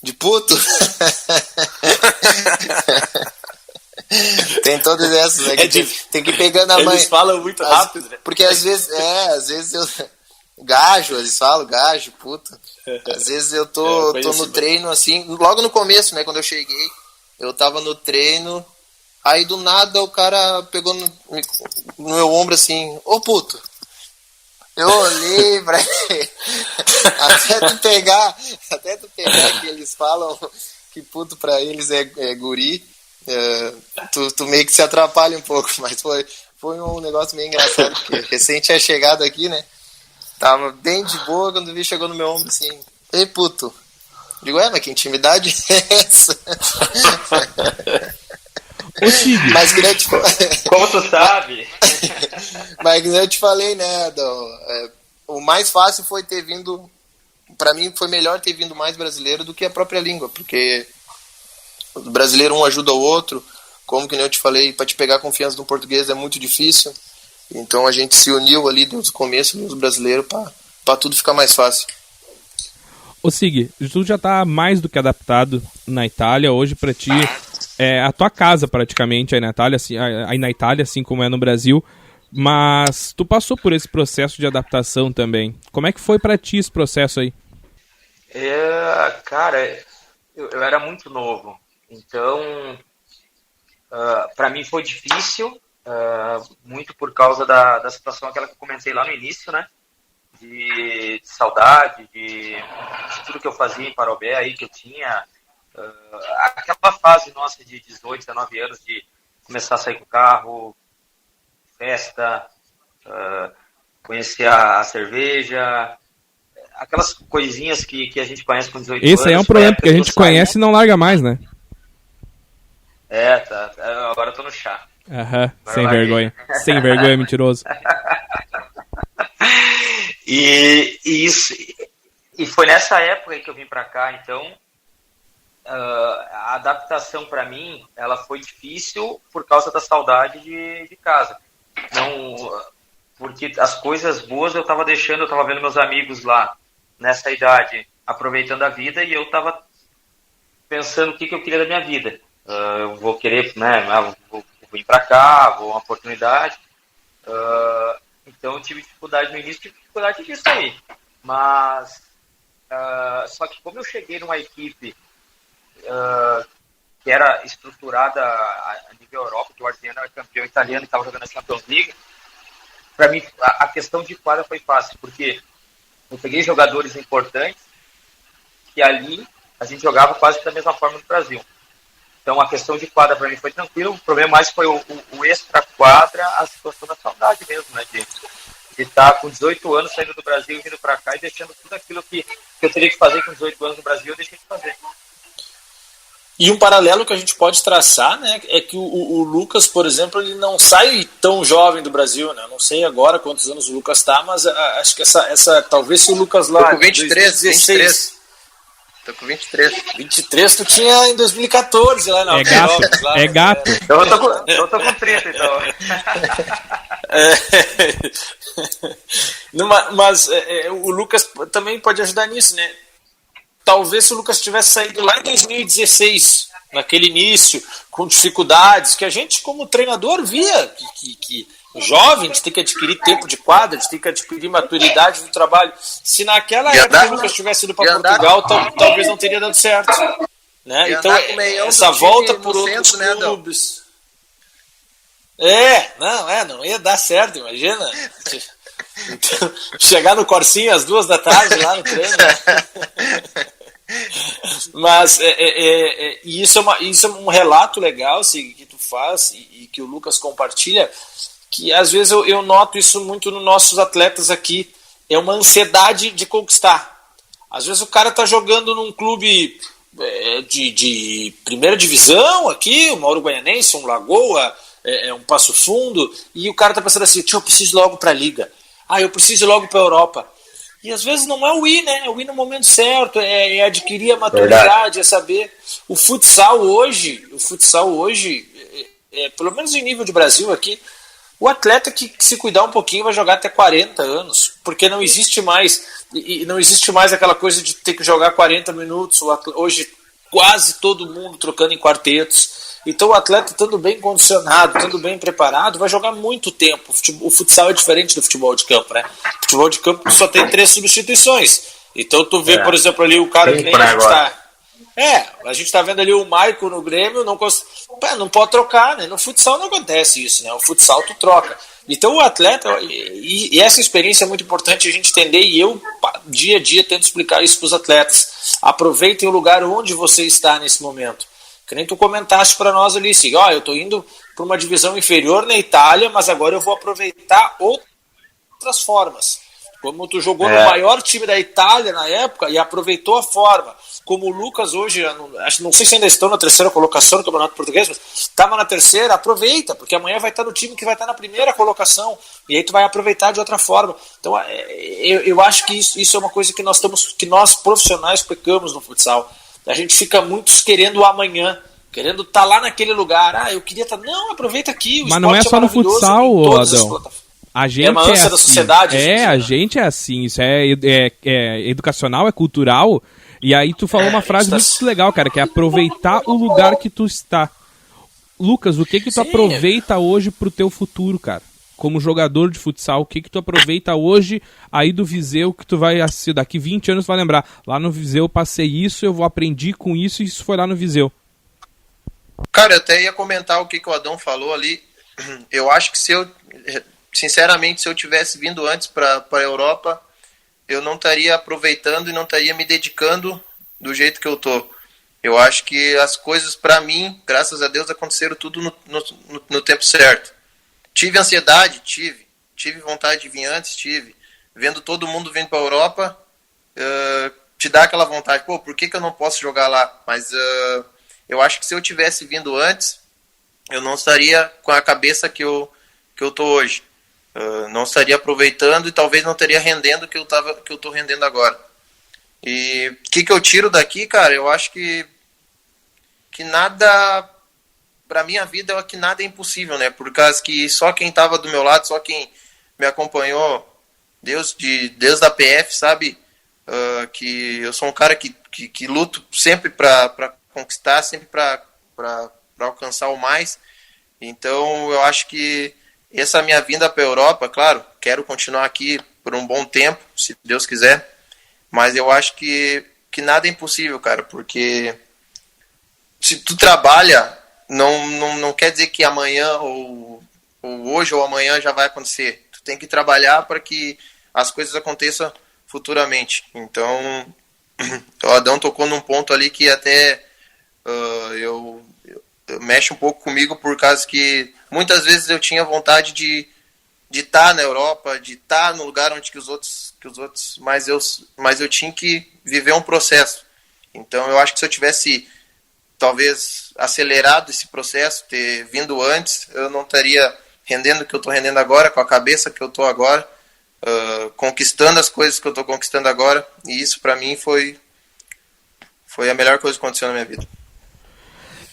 De puto? Tem todas essas, né? Tem que ir pegando a mãe.
Eles falam muito rápido, né?
Porque às vezes Gajo, eles falam, gajo, puta. Às vezes eu tô no treino, assim, logo no começo, né, quando eu cheguei, eu tava no treino, aí do nada o cara pegou no meu ombro assim, ô puto. Eu olhei pra ele, até tu pegar que eles falam que puto pra eles é guri, tu meio que se atrapalha um pouco, mas foi um negócio meio engraçado, porque recém tinha chegado aqui, né? Tava bem de boa, quando vi, chegou no meu ombro assim, ei puto. Digo, mas que intimidade é essa?
Ô, Sig.
Mas que eu te...
Como tu sabe?
Mas que eu te falei, né, o mais fácil foi ter vindo, pra mim foi melhor ter vindo mais brasileiro do que a própria língua, porque o brasileiro um ajuda o outro, como que nem eu te falei, pra te pegar confiança no português é muito difícil. Então a gente se uniu ali desde o começo, os brasileiros, para tudo ficar mais fácil.
Ô Sig, tu já tá mais do que adaptado na Itália. Hoje pra ti é a tua casa praticamente aí na Itália, assim como é no Brasil. Mas tu passou por esse processo de adaptação também. Como é que foi pra ti esse processo aí?
Cara, eu era muito novo. Então, pra mim foi difícil. Muito por causa da situação aquela que eu comentei lá no início, né? De saudade, de tudo que eu fazia em Parobé aí, que eu tinha. Aquela fase nossa de 18, 19 anos, de começar a sair com o carro, festa, conhecer a cerveja, aquelas coisinhas que a gente conhece com 18 anos.
Esse aí é um problema, porque a gente conhece e não larga mais, né?
Tá. Agora eu tô no chá.
Aham, sem vergonha. Sem vergonha, mentiroso.
E foi nessa época aí que eu vim pra cá, então a adaptação pra mim, ela foi difícil por causa da saudade de casa. Não, porque as coisas boas eu tava vendo meus amigos lá, nessa idade, aproveitando a vida, e eu tava pensando o que eu queria da minha vida. Eu vou querer, né, vou vir pra cá, vou uma oportunidade. Então eu tive dificuldade no início, tive dificuldade disso aí. Mas, só que como eu cheguei numa equipe que era estruturada a nível Europa, que o Arsenal era campeão italiano e estava jogando a Champions League, para mim a questão de quadra foi fácil, porque eu peguei jogadores importantes que ali a gente jogava quase da mesma forma no Brasil. Então a questão de quadra para mim foi tranquilo, o problema mais foi o extra-quadra, a situação da saudade mesmo, né, de estar com 18 anos saindo do Brasil, vindo para cá e deixando tudo aquilo que eu teria que fazer com 18 anos no Brasil, eu deixei de fazer.
E um paralelo que a gente pode traçar, né, é que o Lucas, por exemplo, ele não sai tão jovem do Brasil, né? Eu não sei agora quantos anos o Lucas está, mas acho que essa talvez se o Lucas lá...
Tô com 23. Tô com 23.
23 tu tinha em 2014 lá na
Gato,
lá,
é gato.
Eu tô com 30, então.
Mas o Lucas também pode ajudar nisso, né? Talvez se o Lucas tivesse saído lá em 2016, naquele início, com dificuldades, que a gente como treinador via que jovem, a gente tem que adquirir tempo de quadra, a gente tem que adquirir maturidade do trabalho. Se naquela época o Lucas tivesse ido para Portugal, talvez não teria dado certo. Né? Então, essa volta por outros clubes... Não ia dar certo, imagina. Então, chegar no Corsinha às 2h lá no treino. Mas isso é um relato legal que tu faz e que o Lucas compartilha, que às vezes eu noto isso muito nos nossos atletas aqui. É uma ansiedade de conquistar. Às vezes o cara tá jogando num clube de primeira divisão aqui, um Mauro Guaianense, um Lagoa, um Passo Fundo, e o cara tá pensando assim, eu preciso logo pra Liga. Eu preciso logo pra Europa. E às vezes não é o ir, né? É o ir no momento certo, é adquirir a maturidade, é saber. O futsal hoje, pelo menos em nível de Brasil aqui, o atleta que se cuidar um pouquinho vai jogar até 40 anos, porque não existe mais aquela coisa de ter que jogar 40 minutos. Hoje quase todo mundo trocando em quartetos. Então o atleta estando bem condicionado, estando bem preparado, vai jogar muito tempo. O futsal é diferente do futebol de campo, né? O futebol de campo só tem 3 substituições. Então tu vê, por exemplo, ali o cara que nem a gente tá... a gente tá vendo ali o Maicon no Grêmio, não pode trocar, né? No futsal não acontece isso, né? O futsal tu troca. Então o atleta, e essa experiência é muito importante a gente entender, e eu dia a dia tento explicar isso para os atletas. Aproveitem o lugar onde você está nesse momento. Que nem tu comentaste para nós ali, Sig, eu estou indo para uma divisão inferior na Itália, mas agora eu vou aproveitar outras formas. Como tu jogou no maior time da Itália na época e aproveitou a forma. Como o Lucas hoje, não sei se ainda estão na 3ª colocação no Campeonato Português, mas estava na 3ª, aproveita, porque amanhã vai estar no time que vai estar na 1ª colocação, e aí tu vai aproveitar de outra forma. Então eu acho que isso é uma coisa que nós profissionais pecamos no futsal. A gente fica muitos querendo o amanhã, querendo estar lá naquele lugar. Eu queria estar... Não, aproveita aqui, o
mas não é só no futsal, Adão. A gente
é assim. Da sociedade.
A gente é assim, isso é educacional, é cultural. E aí tu falou uma frase muito legal, cara, que é aproveitar o lugar que tu está. Lucas, o que tu aproveita hoje pro teu futuro, cara? Como jogador de futsal, o que tu aproveita hoje aí do Viseu, que tu vai, daqui 20 anos tu vai lembrar, lá no Viseu eu passei isso, eu aprendi com isso, e isso foi lá no Viseu.
Cara, eu até ia comentar o que o Adão falou ali. Eu acho que sinceramente, se eu tivesse vindo antes para a Europa, eu não estaria aproveitando e não estaria me dedicando do jeito que eu tô. Eu acho que as coisas, para mim, graças a Deus, aconteceram tudo no tempo certo. Tive ansiedade? Tive. Tive vontade de vir antes? Tive. Vendo todo mundo vindo para a Europa, te dá aquela vontade. Por que eu não posso jogar lá? Mas eu acho que se eu tivesse vindo antes, eu não estaria com a cabeça que eu tô hoje. Não estaria aproveitando e talvez não estaria rendendo o que eu tô rendendo agora. E o que eu tiro daqui, cara? Eu acho que nada, pra minha vida, é que nada é impossível, né? Por causa que só quem tava do meu lado, só quem me acompanhou, Deus da PF, sabe? Que eu sou um cara que luto sempre pra conquistar, sempre pra alcançar o mais. Então eu acho que essa minha vinda para a Europa, claro, quero continuar aqui por um bom tempo, se Deus quiser, mas eu acho que nada é impossível, cara, porque se tu trabalha, não quer dizer que amanhã ou hoje ou amanhã já vai acontecer. Tu tem que trabalhar para que as coisas aconteçam futuramente. Então, o Adão tocou num ponto ali que até eu mexe um pouco comigo, por causa que muitas vezes eu tinha vontade de estar na Europa, de estar no lugar onde que os outros, mas eu tinha que viver um processo. Então eu acho que se eu tivesse talvez acelerado esse processo, ter vindo antes, eu não estaria rendendo o que eu estou rendendo agora, com a cabeça que eu estou agora, conquistando as coisas que eu estou conquistando agora, e isso para mim foi a melhor coisa que aconteceu na minha vida.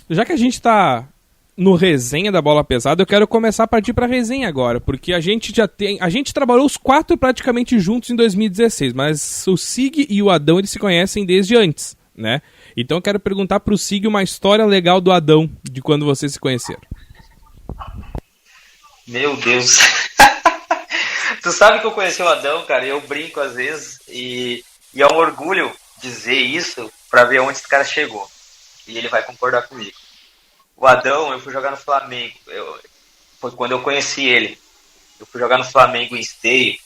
Já que a gente tá no resenha da Bola Pesada, eu quero começar a partir pra resenha agora, porque a gente trabalhou os 4 praticamente juntos em 2016, mas o Sig e o Adão, eles se conhecem desde antes, né? Então eu quero perguntar pro Sig uma história legal do Adão, de quando vocês se conheceram.
Meu Deus. Tu sabe que eu conheci o Adão, cara, e eu brinco às vezes, e é um orgulho dizer isso pra ver onde esse cara chegou. E ele vai concordar comigo. O Adão, eu fui jogar no Flamengo. Foi quando eu conheci ele. Eu fui jogar no Flamengo em Esteio.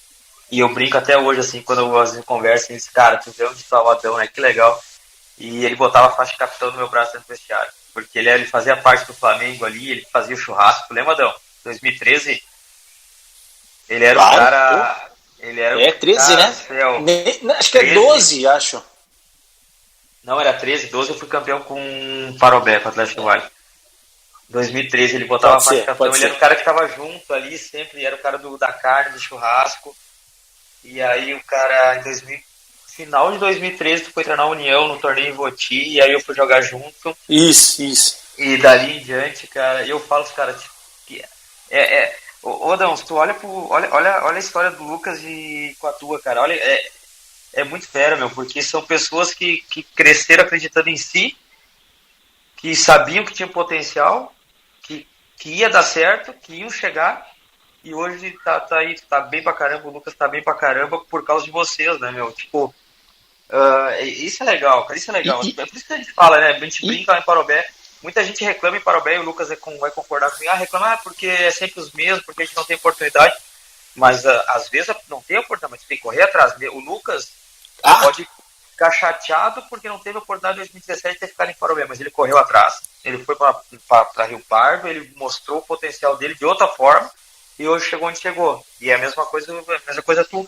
E eu brinco até hoje, assim, quando eu às vezes converso, e disse, cara, tu vê onde tá o Adão, né? Que legal. E ele botava a faixa de capitão no meu braço dentro do vestiário. Porque ele fazia parte do Flamengo ali, ele fazia o churrasco. Lembra, Adão? 2013? Ele era o cara... Ele era
13, cara, né? Acho que 13. É 12, acho.
Não, era 13, 12 eu fui campeão com Parobé, com o Atlético Vale. Em 2013 ele botava a faixa de capitão, ele era o cara que estava junto ali, sempre era o cara da carne, do churrasco. E aí o cara, final de 2013, tu foi treinar a União no torneio em Voti, e aí eu fui jogar junto.
Isso.
E dali em diante, cara, eu falo pros caras, tipo, Ô, Adão, tu olha a história do Lucas com a tua, cara, olha, é muito fera, meu, porque são pessoas que cresceram acreditando em si que sabiam que tinha potencial, que ia dar certo, que iam chegar, e hoje tá aí, tá bem pra caramba, o Lucas tá bem pra caramba por causa de vocês, né, meu? Tipo, isso é legal, cara, isso é legal. É por isso que a gente fala, né? A gente brinca lá em Parobé. Muita gente reclama em Parobé e o Lucas vai concordar comigo. Reclama porque é sempre os mesmos, porque a gente não tem oportunidade. Mas às vezes não tem oportunidade, mas tem que correr atrás. O Lucas pode ficar chateado porque não teve oportunidade em 2017 de ter ficado em Parobé, mas ele correu atrás. Ele foi para Rio Pardo, ele mostrou o potencial dele de outra forma e hoje chegou onde chegou. E é a mesma coisa tu.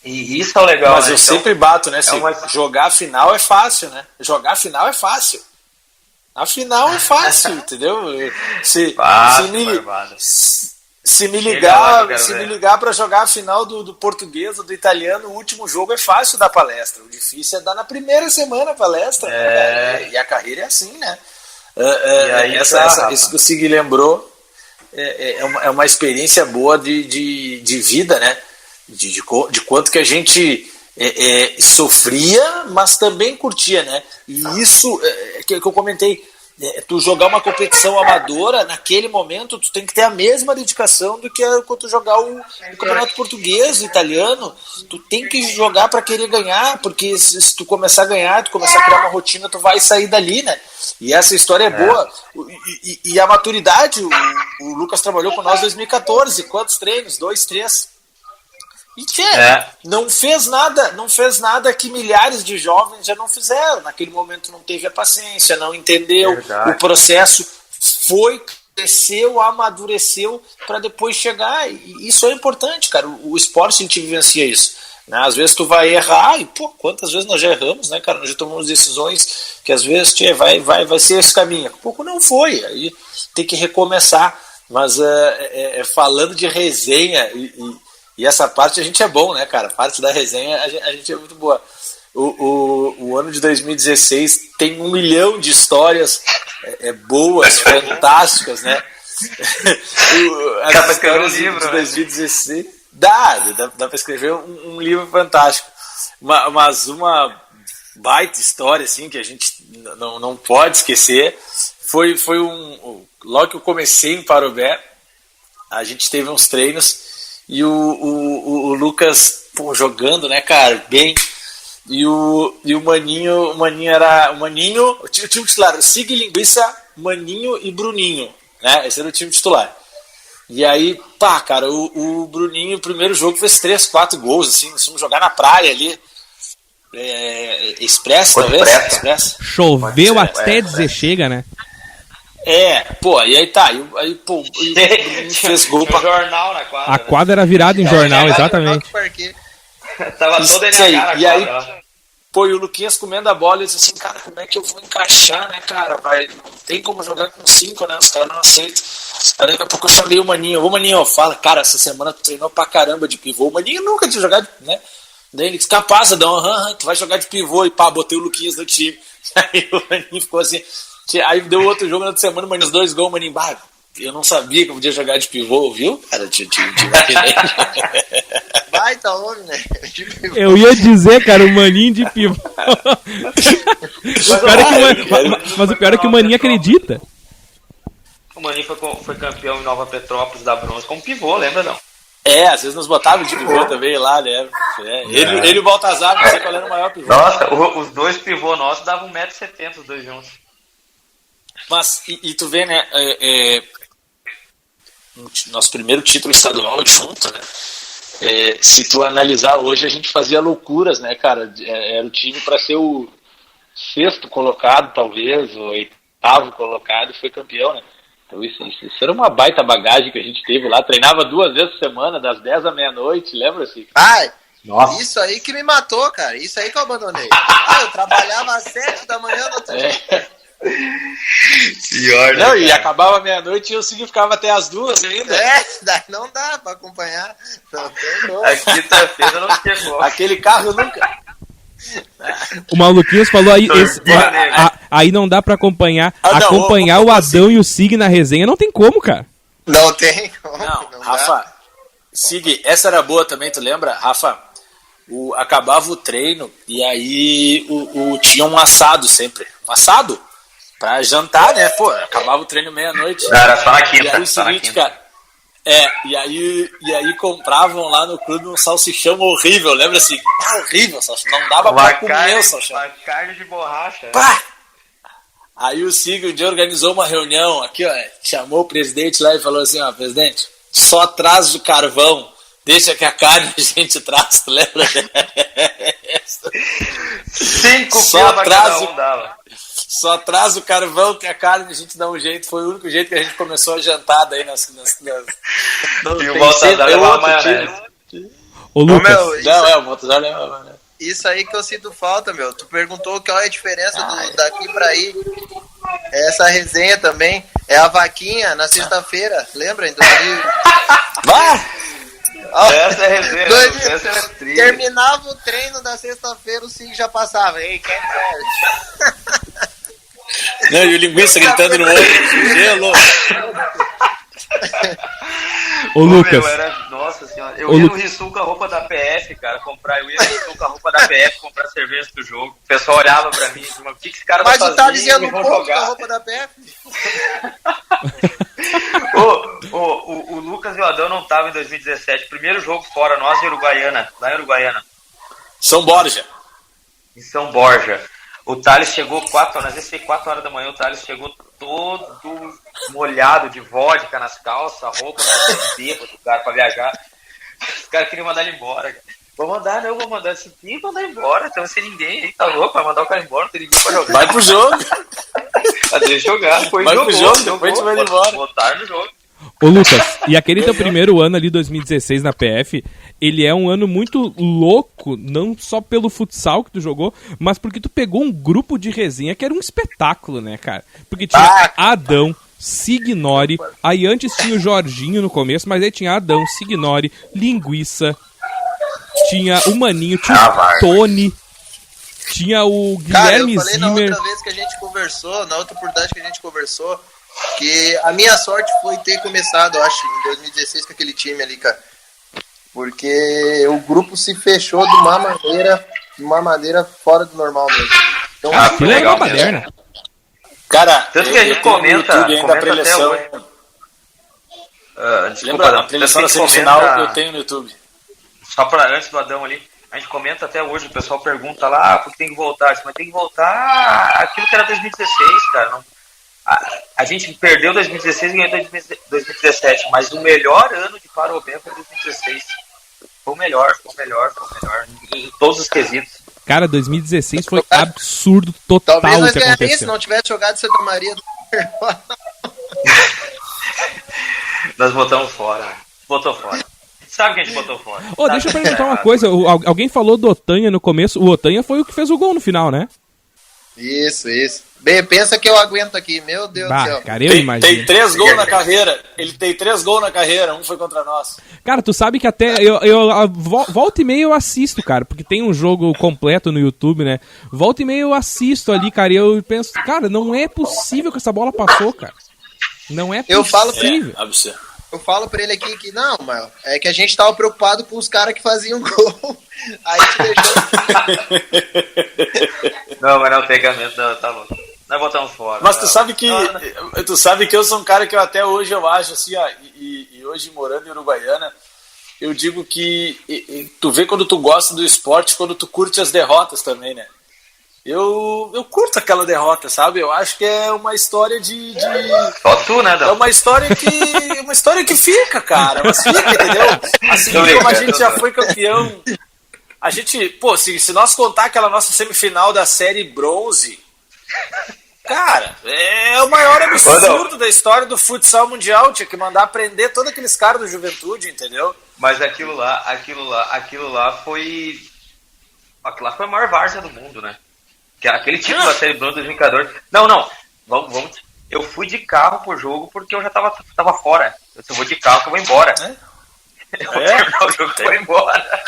E isso é o legal.
Mas
né?
eu sempre bato, né? Jogar a final é fácil, né? Jogar a final é fácil. A final é fácil, entendeu? Se me ligar para jogar a final do português ou do italiano, o último jogo é fácil dar palestra. O difícil é dar na primeira semana a palestra. E a carreira é assim, né? Isso que o Sig lembrou é uma experiência boa de vida, né? De quanto que a gente sofria, mas também curtia, né? E isso que eu comentei, tu jogar uma competição amadora, naquele momento tu tem que ter a mesma dedicação do que quando tu jogar o campeonato português, o italiano. Tu tem que jogar para querer ganhar, porque se tu começar a ganhar, tu começar a criar uma rotina, tu vai sair dali, né? E essa história é boa. E a maturidade, o Lucas trabalhou com nós em 2014, quantos treinos? 2, 3. E não fez nada que milhares de jovens já não fizeram. Naquele momento não teve a paciência, não entendeu. Verdade. O processo cresceu, amadureceu para depois chegar. E isso é importante, cara. O esporte a gente vivencia isso. Né? Às vezes tu vai errar, e quantas vezes nós já erramos, né, cara? Nós já tomamos decisões que às vezes vai ser esse caminho. Pouco não foi, aí tem que recomeçar. Mas falando de resenha e essa parte a gente é bom, né, cara? A parte da resenha a gente é muito boa. O ano de 2016 tem 1 milhão de histórias boas, fantásticas, né?
Dá pra escrever um livro,
de 2016. Né? Dá pra escrever um livro fantástico. Mas uma baita história, assim, que a gente não pode esquecer, foi logo que eu comecei em Parobé, a gente teve uns treinos. E o Lucas, jogando, né, cara, bem. E o Maninho era o Maninho, o time titular, o Sig, Linguiça, Maninho e Bruninho, né? Esse era o time titular. E aí, cara, o Bruninho, o primeiro jogo fez 3, 4 gols, assim, nós fomos jogar na praia ali. Expresso, talvez? Expresso.
Choveu até dizer chega, né?
E aí tá, aí fez gol pra...
jornal na quadra.
A quadra era virada em jornal, exatamente.
Tava toda NH
e aí, e o Luquinhas comendo a bola e disse assim, cara, como é que eu vou encaixar, né, cara? Não tem como jogar com 5, né? Os caras não aceitam. Aí daqui a pouco eu chamei o Maninho. Maninho, fala, cara, essa semana tu treinou pra caramba de pivô. O Maninho nunca tinha jogado, né? Daí ele disse, capaz, Adão, tu vai jogar de pivô. E botei o Luquinhas no time. Aí o Maninho ficou assim... Aí deu outro jogo na outra semana, mas 2 gols, Maninho. Eu não sabia que eu podia jogar de pivô, viu? Cara,
Baita homem, né?
Eu ia dizer, cara, o Maninho de pivô. Mas o pior é que o Maninho acredita.
O Maninho foi campeão em Nova Petrópolis da bronze como pivô, lembra não?
Às vezes nos botavam de pivô também lá, né? Ele e o Baltazar, não sei qual era o maior pivô.
Nossa, os 2 pivôs nossos davam 1,70 m os 2 juntos.
Mas, e tu vê, né, nosso primeiro título estadual junto, né, se tu analisar hoje, a gente fazia loucuras, né, cara, era o time para ser o 6º colocado, talvez, o 8º colocado, e foi campeão, né, então isso era uma baita bagagem que a gente teve lá, treinava 2 vezes por semana, das 10 à meia-noite, lembra-se?
Nossa. Isso aí que me matou, cara, isso aí que eu abandonei. Eu trabalhava às 7 da manhã no outro dia.
Pior, né, não, e acabava meia-noite e eu ficava até as 2 ainda.
Daí não dá pra acompanhar.
A quinta-feira não chegou.
Aquele carro nunca.
O Maluquinhos falou aí, aí não dá pra acompanhar. Acompanhar o Adão e o Sig na resenha não tem como, cara.
Não tem como.
Não Rafa, Sig, essa era boa também, tu lembra? Rafa, acabava o treino e aí tinha um assado sempre. Um assado? pra jantar, né? Pô, acabava o treino meia-noite.
Era só na
E aí
quinta,
o
só na
seguinte,
quinta.
cara. E aí compravam lá no clube um salsichão horrível, lembra assim? Horrível, salsichão. Não dava pra comer o salsichão.
Uma carne de borracha.
Pá! Aí o Sig um dia organizou uma reunião aqui, ó, chamou o presidente lá e falou assim, ó, presidente, só traz o carvão, deixa que a carne a gente traz, tu lembra?
5
Só
pila
traz
cada
o-
um dava.
Só traz o carvão que a carne a gente dá um jeito, foi o único jeito que a gente começou a jantar daí nas não,
E o
tem
Baltazar
sempre
levava
outro
maionese.
time.
Ô, Lucas,
meu,
Não, o Baltazar levava, né?
Isso aí que eu sinto falta, meu. Tu perguntou qual é a diferença daqui pra aí. Essa resenha também. É a vaquinha na sexta-feira, lembra? Em 2000.
Essa é resenha,
Dois-
essa é trilha.
Terminava o treino da sexta-feira, o Sig já passava. Ei, quem é?
Não, e o linguiça gritando no olho, gelo.
ô, Lucas,
Nossa senhora, eu
Ô,
ia
Lu-
no Rissul com a roupa da PF, cara, eu ia no Rissul com a roupa da PF comprar cerveja do jogo. O pessoal olhava pra mim e dizia, o que esse cara
Mas
vai
tu tá
fazer?
dizendo
Me
um
vão
pouco da
jogar.
roupa da PF?
O Lucas e o Adão não estavam em 2017. Primeiro jogo fora, nós e Uruguaiana, lá em Uruguaiana,
São Borja.
em São Borja. O Thales chegou 4 horas, às vezes foi 4 horas da manhã, o Thales chegou todo molhado de vodka nas calças, a roupa bêbado, cara, pra viajar. Os caras queriam mandar ele embora, cara. Vou mandar esse filho mandar embora, então sem ninguém aí, tá louco, vai mandar o cara embora, não tem ninguém pra jogar.
Vai pro jogo.
Fazer jogar, foi
Vai pro jogo, depois tu vai embora.
Botaram no jogo.
ô, Lucas, e aquele teu primeiro ano ali, 2016, na PF, ele é um ano muito louco, não só pelo futsal que tu jogou, mas porque tu pegou um grupo de resenha que era um espetáculo, né, cara? Porque tinha Adão, Signori, aí antes tinha o Jorginho no começo, mas aí tinha Adão, Signori, Linguiça, tinha o Maninho, tinha o Tony, tinha o
Cara, eu
Guilherme
falei na
Zimmer.
outra vez que a gente conversou, na outra oportunidade que a gente conversou, que a minha sorte foi ter começado, eu acho, em 2016 com aquele time ali, cara. Porque o grupo se fechou de uma maneira fora do normal mesmo. Então,
Aquilo era
legal
uma
mesmo.
baderna.
Cara,
Tanto que a gente
eu tenho no
comenta
YouTube ainda a
até
preleção.
hoje. Desculpa,
Lembra?
Adão,
A preleção da
tanto que a gente
semifinal
comenta-
eu tenho no YouTube.
Só para antes do Adão ali, a gente comenta até hoje, o pessoal pergunta lá, porque tem que voltar, mas tem que voltar aquilo que era 2016, cara. Não, a gente perdeu 2016 e ganhou 2017, mas o melhor ano de Parobé foi 2016. Foi o melhor. Em todos os quesitos.
Cara, 2016 foi absurdo total
talvez
o
nós
que
ganharíamos se
aconteceu.
não tivesse jogado Santa Maria do
Nós botamos fora. Botou fora. Sabe que a gente botou fora.
Ô, deixa eu perguntar uma coisa. Alguém falou do Otanha no começo. O Otanha foi o que fez o gol no final, né?
Isso. Bem, pensa que eu aguento aqui, meu Deus do céu.
Cara, eu
Tem
imagino.
3 gols na carreira. Ele tem 3 gols na carreira. Um foi contra nós.
Cara, tu sabe que até volta e meia eu assisto, cara, porque tem um jogo completo no YouTube, né? Volta e meia eu assisto ali, cara, e eu penso, cara, não é possível que essa bola passou, cara. Não é
Eu falo pra
possível.
Absurdo.
Eu falo pra ele aqui que não, mano, é que a gente tava preocupado com os caras que faziam gol. Aí te deixou.
Não, mas não tem caminho, não, tá louco. Nós botamos fora.
Mas tu sabe que
Não.
tu sabe que eu sou um cara que eu até hoje eu acho assim, ó, e hoje morando em Uruguaiana, eu digo que tu vê quando tu gosta do esporte, quando tu curte as derrotas também, né? Eu curto aquela derrota, sabe? Eu acho que é uma história de
Só tu, né,
é
Dão?
uma história que fica, cara. Mas fica, entendeu? Assim
Tô
como a
brincando,
gente já foi campeão. A gente, pô, se nós contar aquela nossa semifinal da série bronze, cara, é o maior absurdo da história do futsal mundial. Tinha que mandar prender todos aqueles caras do Juventude, entendeu?
Mas aquilo lá foi. Aquilo lá foi a maior várzea do mundo, né? Que aquele título da série bronze 2014. Não. Vamos. Eu fui de carro pro jogo porque eu já tava fora. Eu vou de carro que eu vou embora. Eu vou terminar o jogo que eu vou embora.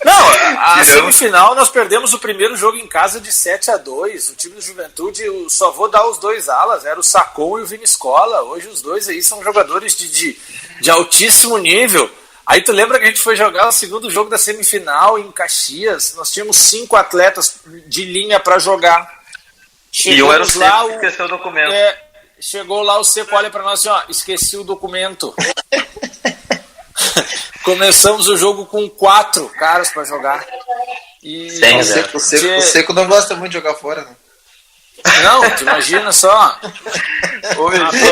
Não, a semifinal nós perdemos o primeiro jogo em casa de 7-2. O time do Juventude, eu só vou dar os dois alas, era o Sacon e o Viniscola. Hoje os dois aí são jogadores de altíssimo nível. Aí tu lembra que a gente foi jogar o segundo jogo da semifinal em Caxias? Nós tínhamos 5 atletas de linha para jogar.
E um era o Seco que esqueceu o documento.
Chegou lá, o Seco olha pra nós assim, ó, esqueci o documento. Começamos o jogo com 4 caras pra jogar. E
o Seco não gosta muito de jogar fora, né?
Não, tu imagina só.
A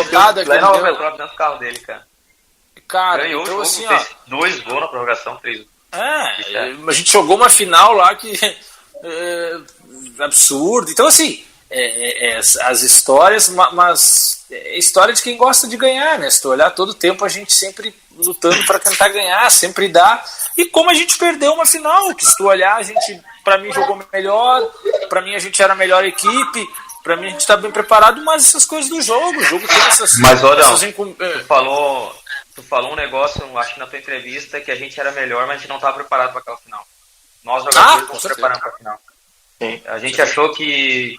pancada que ele deu dentro do carro dele, cara.
Cara,
ganhou
então
o jogo,
assim,
fez 2 gols na prorrogação, 3.
A gente jogou uma final lá que absurdo. Então assim, as histórias, mas é história de quem gosta de ganhar, né? Se tu olhar todo tempo, a gente sempre lutando para tentar ganhar, sempre dá. E como a gente perdeu uma final, que se tu olhar, a gente, pra mim, jogou melhor, pra mim a gente era a melhor equipe, pra mim a gente tá bem preparado, mas essas coisas do jogo, o jogo tem essas...
Mas, Rodão, tu falou um negócio, acho que na tua entrevista, que a gente era melhor, mas a gente não estava preparado para aquela final. Nós jogadores nos preparamos para a final. Sim. A gente achou que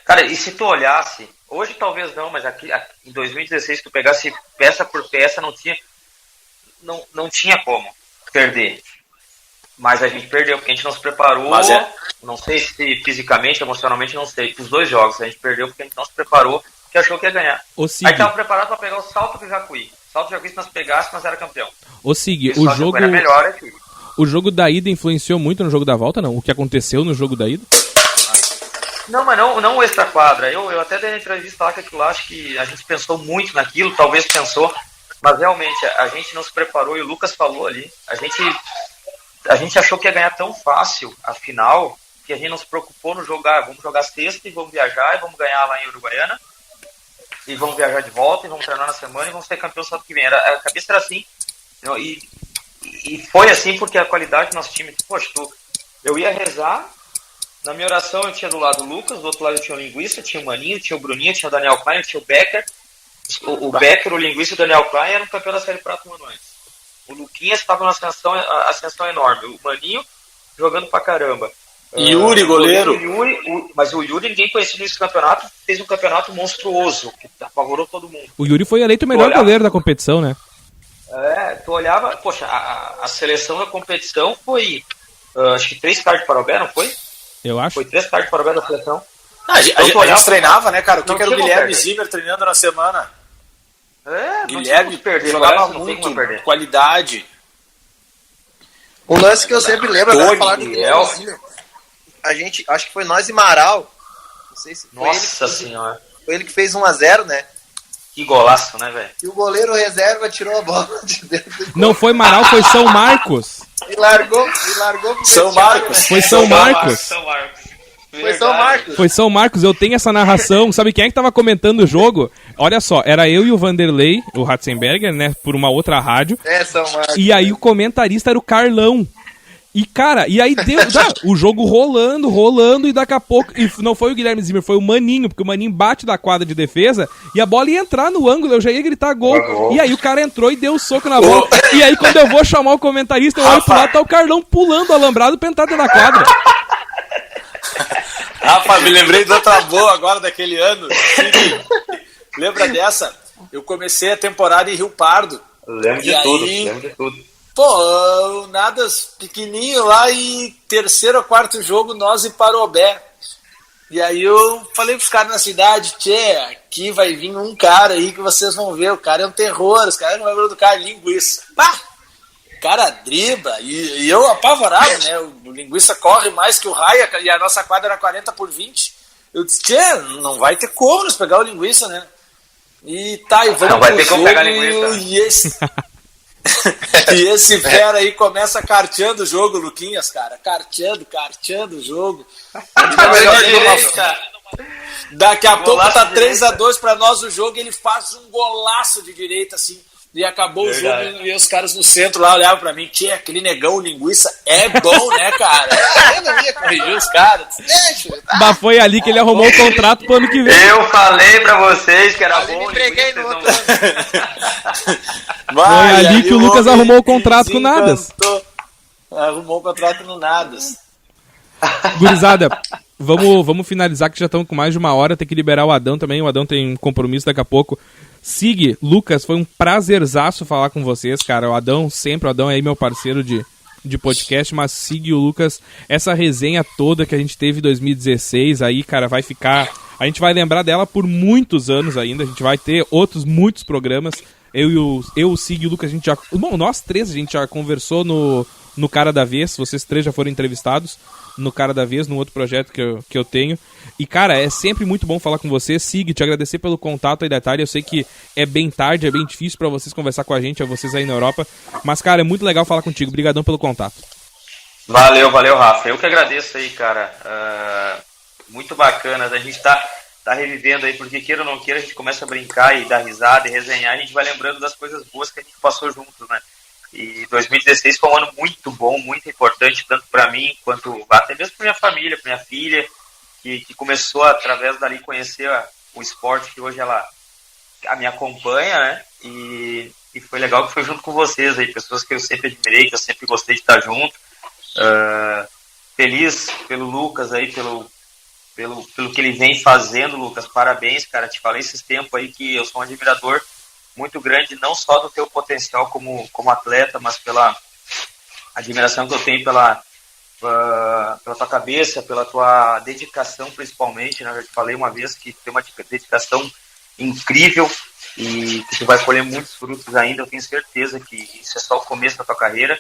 cara, e se tu olhasse, hoje talvez não, mas aqui em 2016, se tu pegasse peça por peça, não tinha como perder. Mas a gente perdeu, porque a gente não se preparou, não sei se fisicamente, emocionalmente, não sei. Os 2 jogos, a gente perdeu porque a gente não se preparou, que achou que ia ganhar. Aí tava preparado para pegar o salto do Jacuí. O salto do Jacuí, se nós pegássemos, era campeão.
Ô Sig,
o jogo era melhor aqui.
O jogo da ida influenciou muito no jogo da volta, não? O que aconteceu no jogo da ida?
Não, mas não o extra-quadra. Eu até dei na entrevista lá que aquilo lá, acho que a gente pensou muito naquilo, talvez pensou, mas realmente a gente não se preparou, e o Lucas falou ali, a gente achou que ia ganhar tão fácil a final, que a gente não se preocupou no jogar, vamos jogar sexta e vamos viajar, e vamos ganhar lá em Uruguaiana, e vamos viajar de volta, e vamos treinar na semana, e vamos ser campeão sábado que vem. A cabeça era assim, e foi assim porque a qualidade do nosso time, poxa, eu ia rezar, na minha oração eu tinha do lado o Lucas, do outro lado eu tinha o Linguiça, tinha o Maninho, tinha o Bruninho, tinha o Daniel Klein, tinha o Becker. O Becker, o Linguiça e o Daniel Klein eram campeão da Série Prata um ano antes. O Luquinhas estava numa ascensão enorme. O Maninho jogando pra caramba.
Yuri, goleiro.
Mas o Yuri, ninguém conhecia nesse campeonato, fez um campeonato monstruoso, que apavorou todo mundo.
O Yuri foi eleito o melhor goleiro da competição, né?
Tu olhava, poxa, a seleção da competição foi, acho que 3 cards para o Parobé, não foi?
Eu acho.
Foi 3 cards para o Parobé da seleção.
A gente treinava, né, cara? O que era o Guilherme Zimmer treinando na semana? Guilherme jogava muito, qualidade.
Um lance que eu sempre lembro, agora falar do Guilherme Zimmer. A gente, acho que foi nós e Maral. Não sei se foi
Nossa senhora.
Foi ele que fez 1-0, né?
Que golaço, né, velho?
E o goleiro reserva tirou a bola de dentro do gol.
Não foi Maral, foi São Marcos.
E largou pro
São Marcos.
Foi São Marcos.
Foi São Marcos.
Foi São Marcos, eu tenho essa narração. Sabe quem é que tava comentando o jogo? Olha só, era eu e o Vanderlei, o Ratzenberger, né, por uma outra rádio.
São Marcos.
E aí o comentarista era o Carlão. E, cara, e aí deu o jogo rolando, e daqui a pouco... E não foi o Guilherme Zimmer, foi o Maninho, porque o Maninho bate da quadra de defesa, e a bola ia entrar no ângulo, eu já ia gritar gol. E aí o cara entrou e deu um soco na bola. E aí quando eu vou chamar o comentarista, eu olho pro lado, tá o Carlão pulando o alambrado pra entrar dentro da quadra.
Rafa, me lembrei de outra boa agora daquele ano. Lembra dessa? Eu comecei a temporada em Rio Pardo.
Lembro de tudo.
Pô, Nadas pequenininho lá e terceiro ou quarto jogo, nós e Parobé. E aí eu falei pros caras na cidade, aqui vai vir um cara aí que vocês vão ver, o cara é um terror, os caras não lembram do cara, Linguiça. Pá! O cara dribla, e eu apavorado, né? O Linguiça corre mais que o Raia, e a nossa quadra era 40/20. Eu disse, não vai ter como nós pegar o Linguiça, né? E tá, e vamos
não vai ter como pegar Linguiça.
E esse fera aí começa carteando o jogo, Luquinhas, cara. Carteando o jogo. Daqui a pouco tá 3-2 pra nós o jogo, ele faz um golaço de direita, assim. E acabou o jogo e os caras no centro lá olhavam pra mim, aquele negão, Linguiça, é bom, né, cara? Eu não ia corrigir os caras.
Mas foi ali que ele arrumou o contrato pro ano que vem.
Eu falei pra vocês que era bom.
Me entreguei no outro
Foi ali que o Lucas arrumou o contrato com o Nadas.
Arrumou o contrato no Nadas.
Gurizada, vamos finalizar que já estamos com mais de 1 hora, tem que liberar o Adão também, o Adão tem um compromisso daqui a pouco. Sig, Lucas, foi um prazerzaço falar com vocês, cara. O Adão é aí meu parceiro de de podcast, mas Sig e o Lucas, essa resenha toda que a gente teve em 2016 aí, cara, vai ficar... A gente vai lembrar dela por muitos anos ainda, a gente vai ter outros muitos programas. O Sig e o Lucas, a gente já... Bom, nós três a gente já conversou no Cara da Vez, vocês três já foram entrevistados no Cara da Vez, num outro projeto que eu tenho. E, cara, é sempre muito bom falar com você. Sig, te agradecer pelo contato aí da tarde. Eu sei que é bem tarde, é bem difícil pra vocês conversar com a gente, vocês aí na Europa. Mas, cara, é muito legal falar contigo. Obrigadão pelo contato.
Valeu, Rafa. Eu que agradeço aí, cara. Muito bacana. A gente tá revivendo aí, porque queira ou não queira, a gente começa a brincar e dar risada e resenhar. A gente vai lembrando das coisas boas que a gente passou juntos, né? E 2016 foi um ano muito bom, muito importante, tanto para mim, quanto até mesmo para minha família, para minha filha, que começou através dali conhecer o esporte que hoje ela me acompanha, né? E foi legal que foi junto com vocês aí, pessoas que eu sempre admirei, que eu sempre gostei de estar junto. Feliz pelo Lucas aí, pelo que ele vem fazendo, Lucas. Parabéns, cara. Te falei esses tempos aí que eu sou um admirador muito grande, não só do teu potencial como atleta, mas pela admiração que eu tenho pela tua cabeça, pela tua dedicação principalmente, né? Eu já te falei uma vez que tem uma dedicação incrível e que tu vai colher muitos frutos ainda. Eu tenho certeza que isso é só o começo da tua carreira.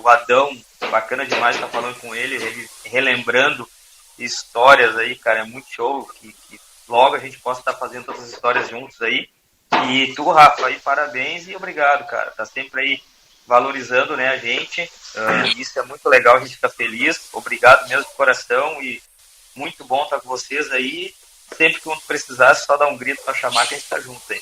O Adão, bacana demais estar falando com ele relembrando histórias aí, cara, é muito show que logo a gente possa estar fazendo todas as histórias juntos aí. E tu, Rafa, aí parabéns e obrigado, cara. Tá sempre aí valorizando, né, a gente. Isso é muito legal, a gente fica feliz. Obrigado mesmo de coração e muito bom estar com vocês aí. Sempre que um precisar, só dar um grito pra chamar que a gente tá junto aí.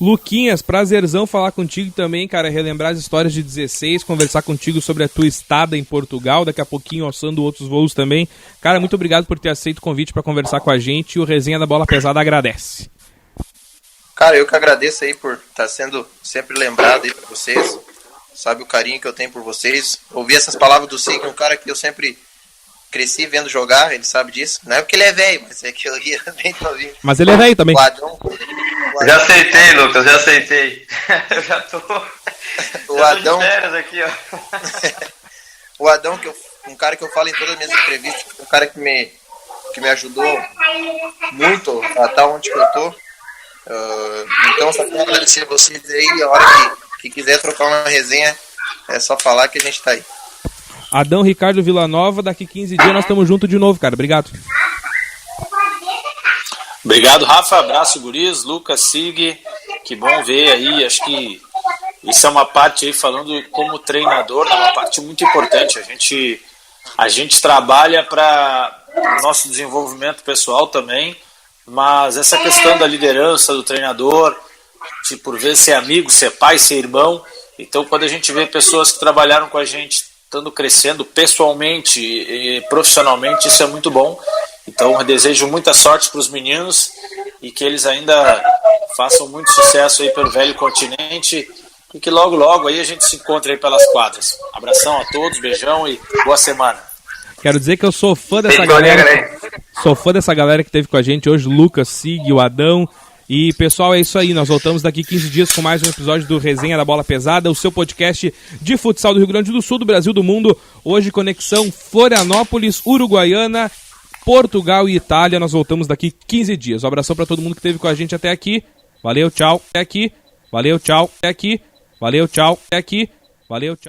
Luquinhas, prazerzão falar contigo também, cara, relembrar as histórias de 16, conversar contigo sobre a tua estada em Portugal, daqui a pouquinho alçando outros voos também. Cara, muito obrigado por ter aceito o convite para conversar com a gente e o Resenha da Bola Pesada agradece.
Cara, eu que agradeço aí por estar sendo sempre lembrado aí pra vocês. Sabe o carinho que eu tenho por vocês. Ouvir essas palavras do Sig, um cara que eu sempre cresci vendo jogar, ele sabe disso. Não é porque ele é velho, mas é que eu ia bem novinho.
Mas ele é velho também.
O Adão,
já aceitei, Lucas, já aceitei. Eu já tô
o Adão,
de férias aqui, ó.
O Adão, um cara que eu falo em todas as minhas entrevistas, um cara que me ajudou muito a estar onde que eu tô. Então só quero agradecer a vocês aí. A hora que quiser trocar uma resenha, é só falar que a gente tá aí.
Adão Ricardo Villanova, daqui 15 dias nós estamos juntos de novo, cara. Obrigado.
Obrigado, Rafa. Abraço, guris. Lucas, Sig. Que bom ver aí. Acho que isso é uma parte aí, falando como treinador, é uma parte muito importante. A gente trabalha para o nosso desenvolvimento pessoal também, mas essa questão da liderança do treinador, de por vezes ser amigo, ser pai, ser irmão. Então, quando a gente vê pessoas que trabalharam com a gente estando crescendo pessoalmente e profissionalmente, isso é muito bom. Então, eu desejo muita sorte para os meninos e que eles ainda façam muito sucesso aí pelo velho continente e que logo, logo aí a gente se encontre aí pelas quadras. Abração a todos, beijão e boa semana.
Quero dizer que eu sou fã dessa galera. Sou fã dessa galera que esteve com a gente hoje, Lucas, Sig, o Adão. E, pessoal, é isso aí. Nós voltamos daqui 15 dias com mais um episódio do Resenha da Bola Pesada, o seu podcast de futsal do Rio Grande do Sul, do Brasil, do mundo. Hoje, conexão Florianópolis, Uruguaiana, Portugal e Itália. Nós voltamos daqui 15 dias. Um abração para todo mundo que esteve com a gente até aqui. Valeu, tchau. Até aqui. Valeu, tchau. Até aqui. Valeu, tchau. Até aqui. Valeu, tchau.